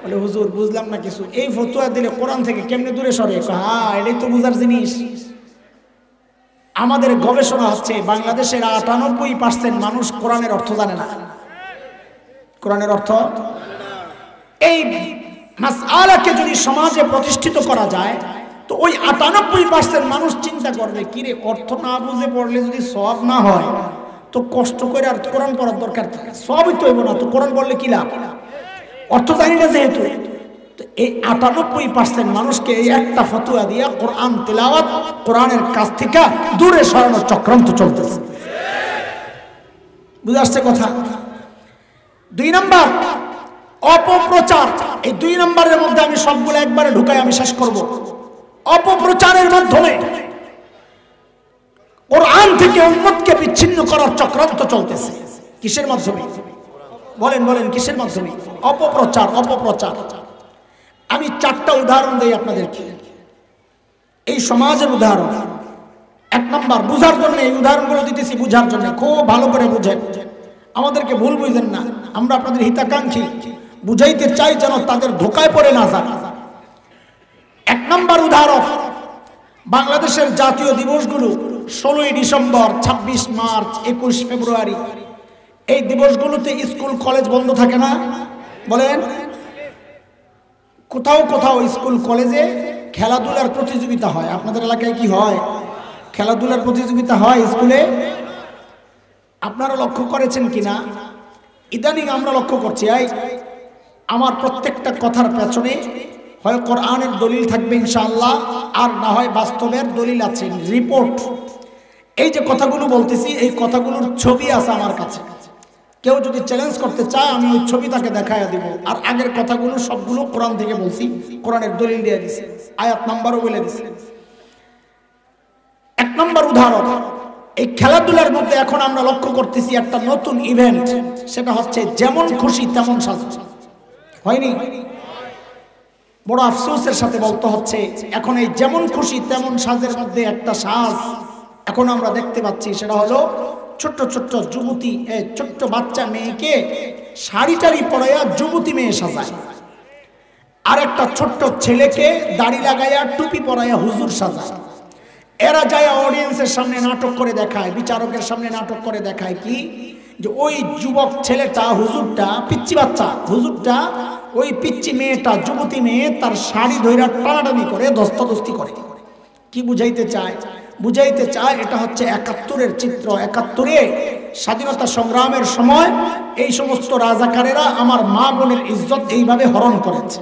Speaker 1: বলে হুজুর বুঝলাম না কিছু, এই ফতোয়া দিলে কোরআন থেকে কেমনে দূরে সরে? হ্যাঁ, এটাই তো বুঝার জিনিস। আমাদের গবেষণা হচ্ছে বাংলাদেশের 98% মানুষ কোরআনের অর্থ জানে না। কোরআনের অর্থ, এই মাসআলাকে যদি সমাজে প্রতিষ্ঠিত করা যায়, তো ওই 98% মানুষ চিন্তা করবে, কি রে অর্থ না বুঝে পড়লে যদি সওয়াব না হয়, তো কষ্ট করে আর কোরআন পড়ার দরকার কি? সবই তো হইব না, তো কোরআন পড়লে কি লাভ? অর্থ জানি না যেহেতু। তো এই 98% মানুষকে এই একটা ফতোয়া দিয়া কোরআন তেলাওয়াত, কোরআনের কাছ থেকে দূরে সরানোর চক্রান্ত চলতেছে। বুঝে আসছে কথা? 2 নাম্বার, অপপ্রচার। এই 2 নাম্বারের মধ্যে আমি সবগুলো একবারে ঢুকাই আমি শেষ করব। অপপ্রচারের মাধ্যমে কোরআন থেকে উম্মতকে বিচ্ছিন্ন করার চক্রান্ত চলতেছে। কিসের মাধ্যমে? বলেন বলেন কিসের মাধ্যমে? অপপ্রচার, অপপ্রচার। আমি 4টা উদাহরণ দেই আপনাদেরকে, এই সমাজের উদাহরণ। 1 নাম্বার, বুঝার জন্য এই উদাহরণগুলো দিতেছি, বুঝার জন্য, খুব ভালো করে বুঝেন, আমাদেরকে ভুল বুঝেন না। আমরা আপনাদের হিতাকাঙ্ক্ষী, বুঝাইতে চাই যেন তাদের ধোকায় পড়ে না যান। 1 নাম্বার উদাহরণ, বাংলাদেশের জাতীয় দিবসগুলো 16ই ডিসেম্বর, 26 মার্চ, 21 ফেব্রুয়ারি, এই দিবসগুলোতে স্কুল কলেজ বন্ধ থাকে না? বলেন। কোথাও কোথাও স্কুল কলেজে খেলাধুলার প্রতিযোগিতা হয়। আপনাদের এলাকায় কি হয়? খেলাধুলার প্রতিযোগিতা হয় স্কুলে? আপনারা লক্ষ্য করেছেন কিনা? ইদানিং আমরা লক্ষ্য করছি, আমার প্রত্যেকটা কথার পেছনে হয় কোরআনের দলিল থাকবে ইনশাআল্লাহ, আর না হয় বাস্তবের দলিল আছে, রিপোর্ট। এই যে কথাগুলো বলতেছি, এই কথাগুলোর ছবি আছে আমার কাছে। কেউ যদি চ্যালেঞ্জ করতে চায়, আমি ওই ছবি তাকে দেখাইয়া দিব। আর আগের কথাগুলো সবগুলো কোরআন থেকে বলছি, কোরআনের দলিল দিয়ে দিছে, আয়াত নাম্বারও বলে দিছে। 1 নম্বর উদাহরণ, এই খেলাধুলার মধ্যে এখন আমরা লক্ষ্য করতেছি একটা নতুন ইভেন্ট, সেটা হচ্ছে যেমন খুশি তেমন সাজ। হয়নি? বড় আফসোসের সাথে বলতে হচ্ছে, এখন এই যেমন খুশি তেমন সাজের মধ্যে একটা সাজ এখন আমরা দেখতে পাচ্ছি, সেটা হলো ছোট্ট ছোট্ট যুবতী, ছোট্ট বাচ্চা মেয়েকে শাড়ি টাড়ি পরাইয়া যুবতী মেয়ে সাজায়, আর একটা ছোট্ট ছেলেকে দাড়ি লাগাইয়া টুপি পরাইয়া হুজুর সাজায়। এরা যায় অডিয়েন্সের সামনে নাটক করে দেখায়, বিচারকের সামনে নাটক করে দেখায় কি, যে ওই যুবক ছেলেটা, হুজুরটা, পিচ্চি বাচ্চা হুজুরটা, ওই পিচ্চি মেয়েটা, যুবতী মেয়ে, তার শাড়ি ধইরা টানাটানি করে, দস্তাদস্তি করে। কি বুঝাইতে চায়? বুঝাইতে চায় এটা হচ্ছে 71-এর চিত্র। 71-এ স্বাধীনতা সংগ্রামের সময় এই সমস্ত রাজাকারেরা আমার মা বোনের ইজ্জত এইভাবে হরণ করেছে,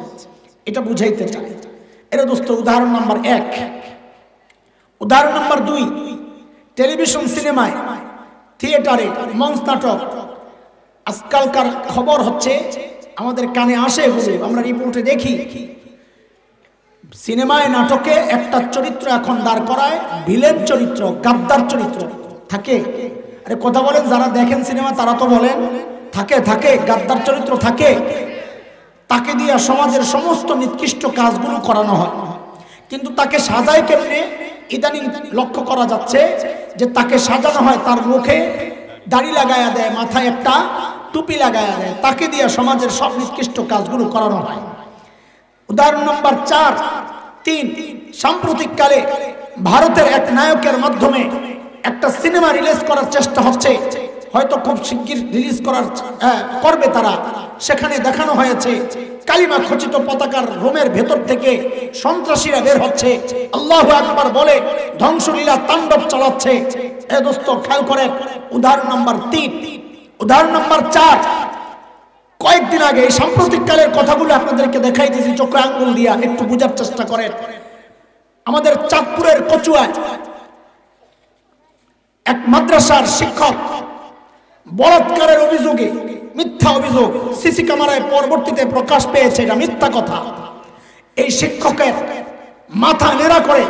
Speaker 1: এটা বুঝাইতে চায়। এর দোস্ত উদাহরণ নাম্বার 1। উদাহরণ নাম্বার 2, টেলিভিশন, সিনেমায়, থিয়েটারে, মঞ্চ নাটক। আজকালকার খবর হচ্ছে, আমাদের কানে আসে, আমরা রিপোর্টে দেখি, সিনেমায় নাটকে একটা চরিত্র এখন দাঁড় করায়, ভিলেন চরিত্র, গাদ্দার চরিত্র থাকে। আরে কথা বলেন, যারা দেখেন সিনেমা তারা তো বলেন থাকে, থাকে গাদ্দার চরিত্র থাকে। তাকে দিয়ে সমাজের সমস্ত নিকৃষ্ট কাজগুলো করানো হয়, কিন্তু তাকে সাজায় কেমনে? ইদানিং লক্ষ্য করা যাচ্ছে যে তাকে সাজানো হয়, তার মুখে দাড়ি লাগায়া দেয়, মাথায় একটা টুপি লাগায়া দেয়, তাকে দিয়ে সমাজের সব নিকৃষ্ট কাজগুলো করানো হয়। উদাহরণ নাম্বার 4, 3, সাম্প্রতিককালে ভারতের এক নায়কের মাধ্যমে একটা সিনেমা রিলিজ করার চেষ্টা হচ্ছে, হয়তো খুব শিগগির রিলিজ করবে তারা। সেখানে দেখানো হয়েছে কালিমা খচিত পতাকার রোমের ভেতর থেকে সন্ত্রাসীরা বের হচ্ছে, আল্লাহু আকবার বলে ধ্বংসলীলা তাণ্ডব চালাচ্ছে। এ দোস্ত খেয়াল করেন, উদাহরণ নাম্বার 3। উদাহরণ নাম্বার 4, কয়েকদিন আগে এই সাম্প্রতিককালের কথাগুলো আপনাদেরকে দেখাইতেছি চোখে আঙ্গুল দিয়া, একটু বোঝার চেষ্টা করেন। আমাদের চাঁদপুরের কচুয়ায় এক মাদ্রাসার শিক্ষক বলাৎকারের অভিযোগে, মিথ্যা অভিযোগ, সিসি ক্যামেরায় পরবর্তীতে প্রকাশ পেয়েছে এটা মিথ্যা কথা। এই শিক্ষকের মাথা নেড়া করে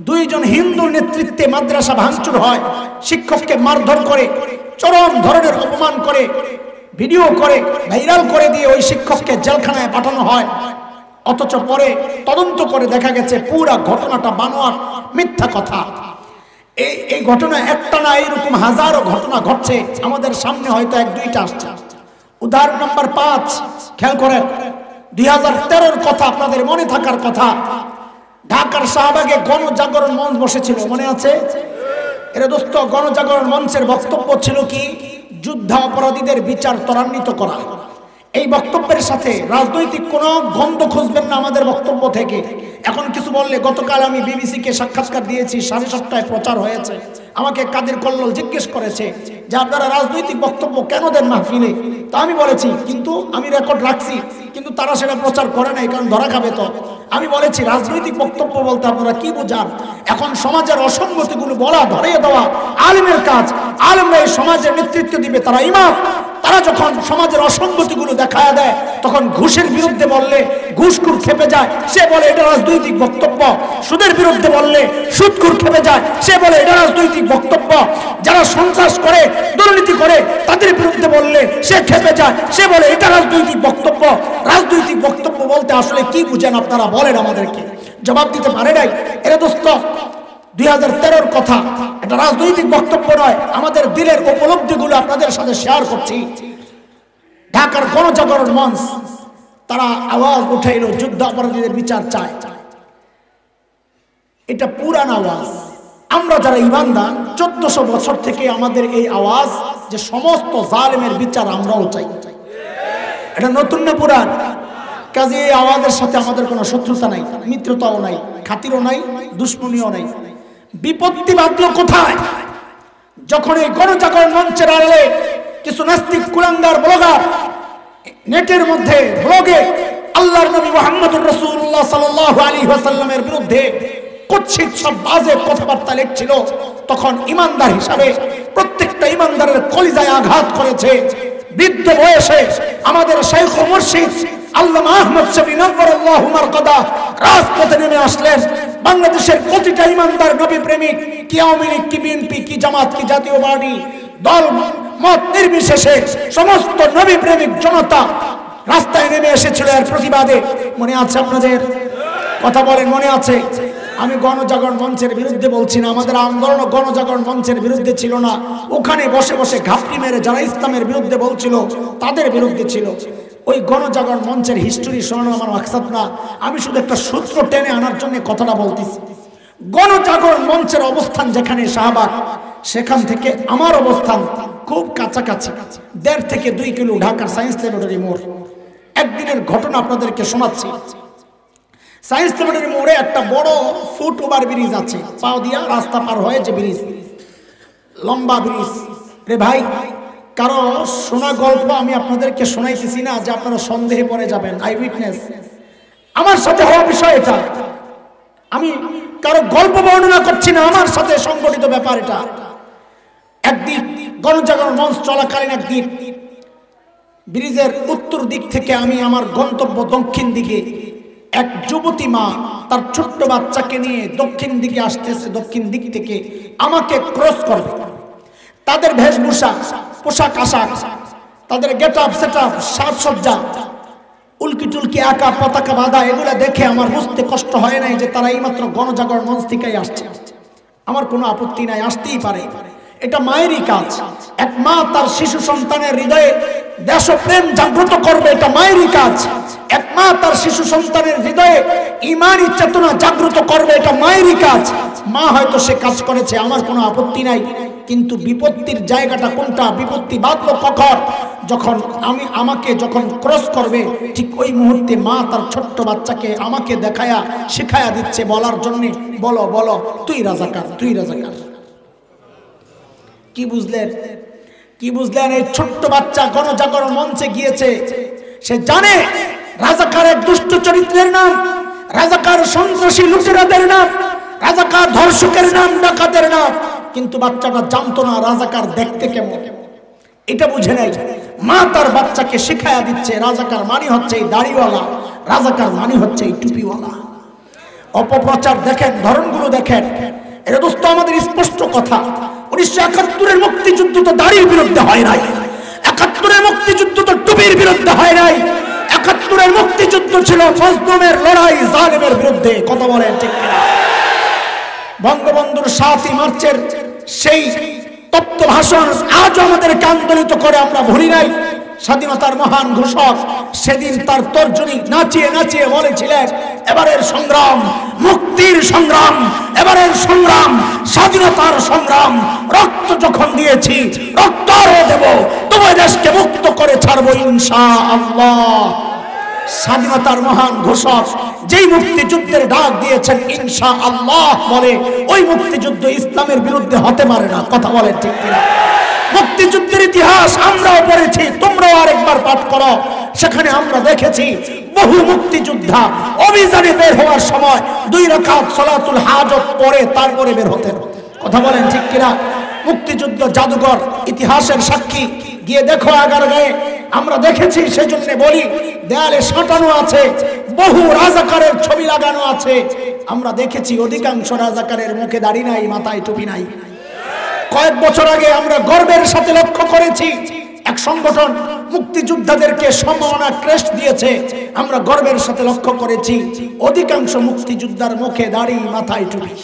Speaker 1: 2 জন হিন্দুর নেতৃত্বে মাদ্রাসা ভাঙচুর হয়, শিক্ষককে মারধর করে, চরম ধরনের অপমান করে, ভিডিও করে ভাইরাল করে দিয়ে ওই শিক্ষককে জেলখানায় পাঠানো হয়। অথচ পরে তদন্ত করে দেখা গেছে পুরা ঘটনাটা বানোয়াট, মিথ্যা কথা। এই ঘটনা একটা না, এইরকম হাজারো ঘটনা ঘটছে আমাদের সামনে, হয়তো 1-2টা আসছে। উদাহরণ নাম্বার 5, খেয়াল করেন, 2013-এর কথা আপনাদের মনে থাকার কথা, ঢাকার শাহবাগে গণজাগরণ মঞ্চ বসেছিল, মনে আছে? এরা দোস্ত, গণজাগরণ মঞ্চের বক্তব্য ছিল কি? যুদ্ধাপরাধীদের বিচার ত্বরান্বিত করা। এই বক্তব্যের সাথে রাজনৈতিক কোনো গন্ধ খুঁজবেন না আমাদের বক্তব্য থেকে। এখন কিছু বললে, গতকাল আমি বিবিসিকে সাক্ষাৎকার দিয়েছি, 7:30টায় প্রচার হয়েছে। আমাকে কাদের কল্লোল জিজ্ঞেস করেছে যে আপনারা রাজনৈতিক বক্তব্য কেন দেন মাহফিলে? তা আমি বলেছি, কিন্তু আমি রেকর্ড রাখছি, কিন্তু তারা সেটা প্রচার করে নাই, কারণ ধরা খাবে তো। আমি বলেছি রাজনৈতিক বক্তব্য বলতে আপনারা কি বোঝান? এখন সমাজের অসঙ্গতিগুলো বলা, ধরিয়ে দেওয়া আলেমের কাজ। আলেমরা এই সমাজের নেতৃত্ব দিবে, তারা ইমাম। তারা যখন সমাজের অসঙ্গতিগুলো দেখায় দেয়, তখন ঘুষের বিরুদ্ধে বললে ঘুষখোর খেপে যায়, সে বলে এটা রাজনৈতিক বক্তব্য। সুদের বিরুদ্ধে বললে সুদখোর খেপে যায়, সে বলে এটা রাজনৈতিক বক্তব্য। যারা সন্ত্রাস করে, দুর্নীতি করে, তাদের বিরুদ্ধে বললে সে খেপে যায়, সে বলে এটা রাজনৈতিক বক্তব্য। রাজনৈতিক বক্তব্য বলতে আসলে কি বুঝেন আপনারা বলেন আমাদেরকে? জবাব দিতে পারে নাই। এরা দোস্ত 2013-র কথা, এটা রাজনৈতিক বক্তব্য নয়, আমাদের দিলের উপলব্ধিগুলো আপনাদের সাথে শেয়ার করছি। ঢাকার গণজাগরণ মঞ্চ তারা আওয়াজ উঠাইল যুদ্ধ অপরাধীদের বিচার চায়। এটা পুরান আওয়াজ। আমরা যারা ইমানদার 1400 বছর থেকে আমাদের এই আওয়াজ যে সমস্ত জালেমের বিচার আমরাও চাই। এটা নতুন না পুরান? কাজে এই আওয়াজের সাথে আমাদের কোনো শত্রুতা নাই, মিত্রতাও নাই, খাতিরও নাই, দুশ্মনীও নাই। বিপত্তি বাঁধলো কোথায়? যখন এই গণজাগরণ মঞ্চের আড়ালে কিছু নাস্তিক কুলাঙ্গার ব্লগার নেটের মধ্যে ব্লগে আল্লাহর নবী মুহাম্মদুর রাসূলুল্লাহ সাল্লাল্লাহু আলাইহি ওয়াসাল্লামের বিরুদ্ধে কুৎসিত সব বাজে কথাবার্তা লিখছিল, তখন ইমানদার হিসাবে প্রত্যেকটা ইমানদারের কলিজায় আঘাত করেছে। বৃদ্ধ বয়সে আমাদের শাইখ ও মুর্শিদ আল্লামা আহমদ শফি নওয়ারাল্লাহু মারকাদা রাজপথে নেমে আসলেন। বাংলাদেশের প্রতিটা ইমানদার নবী প্রেমিক, কি আওয়ামী লীগ, কি বিএনপি, কি জামাত, কি জাতীয় পার্টি, দল মত নির্বিশেষে সমস্ত নবী প্রেমিক জনতা রাস্তায় নেমে এসেছিল এর প্রতিবাদে। মনে আছে আপনাদের? কথা বলেন, মনে আছে? আমি গণজাগরণ মঞ্চের বিরুদ্ধে বলছি না, আমাদের আন্দোলন গণজাগরণ মঞ্চের বিরুদ্ধে ছিল না। ওখানে বসে বসে ঘাপটি মেরে যারা ইসলামের বিরুদ্ধে বলছিল তাদের বিরুদ্ধে ছিল। ওই গণজাগরণ মঞ্চের হিস্টোরি শোনানো আমার মাকসাদ না, আমি শুধু একটা সূত্র টেনে আনার জন্য কথাটা বলতেছি। গণজাগরণ মঞ্চের অবস্থান যেখানে শাহবাগ, সেখান থেকে আমার অবস্থান খুব কাছাকাছি, 1.5 থেকে 2 কিলো, ঢাকার সায়েন্স ল্যাবরেটরি মোড়। একদিনের ঘটনা আপনাদেরকে শোনাচ্ছি। সায়েন্স ল্যাবরেটরি মোড়ে একটা বড় ফুট ওভার ব্রিজ আছে, পাও দিয়া রাস্তা পার হয়ে যে ব্রিজ, লম্বা ব্রিজ। রে ভাই, কারো শোনা গল্প আমি আপনাদেরকে শোনাইতেছি না যে আপনারা সন্দেহে পড়ে যাবেন। আই উইটনেস, আমার সাথে হওয়া বিষয় এটা। আমি কারো গল্প বর্ণনা করছি না, আমার সাথে সংঘটিত ব্যাপার এটা। একদিন গণজাগরণ মঞ্চ চলাকালীন একদিন ব্রিজের উত্তর দিক থেকে আমি আমার গন্তব্য দক্ষিণ দিকে, এক যুবতী মা তার ছোট্ট বাচ্চাকে নিয়ে দক্ষিণ দিকে আসতেছে। দক্ষিণ দিক থেকে আমাকে ক্রস করবে। তাদের বেশভূষা, পোশাক আশাক, তাদের গেট আপ সেট আপ, সাজসজ্জা, উল্কি টুলকি আঁকা, পতাকা বাঁধা, এগুলো দেখে আমার বুঝতে কষ্ট হয় নাই যে তারা এইমাত্র গণজাগরণ মঞ্চ থেকেই আসছে। আমার কোনো আপত্তি নাই, আসতেই পারে, এটা মায়েরই কাজ। এক মা তার শিশু সন্তানের হৃদয়ে দেশপ্রেম জাগ্রত করবে, এটা মায়েরই কাজ। এক মা তার শিশু সন্তানের হৃদয়ে ঈমানি চেতনা জাগ্রত করবে, এটা মায়েরই কাজ। মা হয়তো সে কাজ করেছে, আমার কোনো আপত্তি নাই। কিন্তু বিপত্তির জায়গাটা কোনটা? বিপত্তি বাঁধলো কখন? যখন আমাকে যখন ক্রস করবে, ঠিক ওই মুহূর্তে মা তার ছোট্ট বাচ্চাকে আমাকে দেখায়া শিখায়া দিচ্ছে বলার জন্য, বলো বলো তুই রাজাকার, তুই রাজাকার। কি বুঝলেন? কি বুঝলেন? এই ছোট্ট বাচ্চা গণজাগরণ মঞ্চে গিয়েছে, সে জানে রাজাকার এক দুষ্ট চরিত্রের নাম, রাজাকার সন্ত্রাসী লুটেরাদের নাম, রাজাকার ধর্ষকের নাম, ডাকাতের নাম। কিন্তু বাচ্চাটা জানতো না রাজাকার দেখতে কেমন, এটা বুঝে নাই। মা তার বাচ্চাকে শিখায়া দিচ্ছে রাজাকার মানে হচ্ছে এই দাড়িওয়ালা, রাজাকার মানে হচ্ছে এই টুপিওয়ালা। অপপ্রচার দেখেন, ধরনগুলো দেখেন। এটা দোস্ত আমাদের স্পষ্ট কথা। 1971-এর মুক্তিযুদ্ধ তো দাড়ির বিরুদ্ধে হয় নাই, 71-এর মুক্তিযুদ্ধ তো টুপির বিরুদ্ধে হয় নাই। 71-এর মুক্তিযুদ্ধ ছিল মজলুমের লড়াই, জালেমের বিরুদ্ধে। কথা বলেন ঠিক কিনা? বঙ্গবন্ধুর 7ই মার্চের সেই তপ্ত ভাষণ আজও আমাদেরকে আন্দোলিত করে, আমরা ভুলি নাই। স্বাধীনতার মহান ঘোষক সেদিন তার তর্জনী নাচিয়ে নাচিয়ে বলেছিলেন, এবারের সংগ্রাম মুক্তির সংগ্রাম, এবারের সংগ্রাম স্বাধীনতার সংগ্রাম। রক্ত যখন দিয়েছি রক্ত আরো দেব, তোমার দেশকে মুক্ত করে ছাড়বো ইনশাআল্লাহ। স্বাধীনতার মহান ঘোষক যেই মুক্তিযুদ্ধের ডাক দিয়েছেন ইনশাআল্লাহ বলে, ওই মুক্তিযুদ্ধ ইসলামের বিরুদ্ধে হতে পারে না। কথা বলেন ঠিক কিনা? মুক্তিযুদ্ধের ইতিহাস আমরাও পড়েছি, তোমরাও আরেকবার পাঠ করো। সেখানে আমরা দেখেছি বহু মুক্তিযোদ্ধা অভিযানে বের হওয়ার সময় 2 রাকাত সালাতুল হাজত পড়ে তারপরে বের হতেন। কথা বলেন ঠিক কিনা? মুক্তিযুদ্ধ জাদুঘর ইতিহাসের সাক্ষী, গিয়ে দেখো আগারগাঁয়ে আমরা দেখেছি, সেজন্য বলি দেয়ালে সাঁটানো আছে, বহু রাজাকারের ছবি লাগানো আছে। আমরা দেখেছি অধিকাংশ রাজাকারের মুখে দাড়ি নাই, মাথায় টুপি নাই। কয়েক বছর আগে আমরা গর্বের সাথে লক্ষ্য করেছি, এক সংগঠন মুক্তিযোদ্ধাদেরকে সম্মাননা ক্রেস্ট দিয়েছে। আমরা গর্বের সাথে লক্ষ্য করেছি অধিকাংশ মুক্তিযোদ্ধার মুখে দাড়ি, মাথায় টুপি।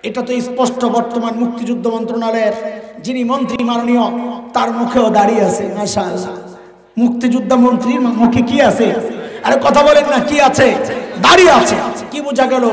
Speaker 1: এটা তো স্পষ্ট। বর্তমান মুক্তিযুদ্ধ মন্ত্রণালয়ের যিনি মন্ত্রী মাননীয়, তার মুখেও দাড়ি আছে, মাশাআল্লাহ। মুক্তিযোদ্ধা মন্ত্রীর মুখে কি আছে? আরে কথা বলেন না, কি আছে? দাড়ি আছে। কি বোঝা গেল?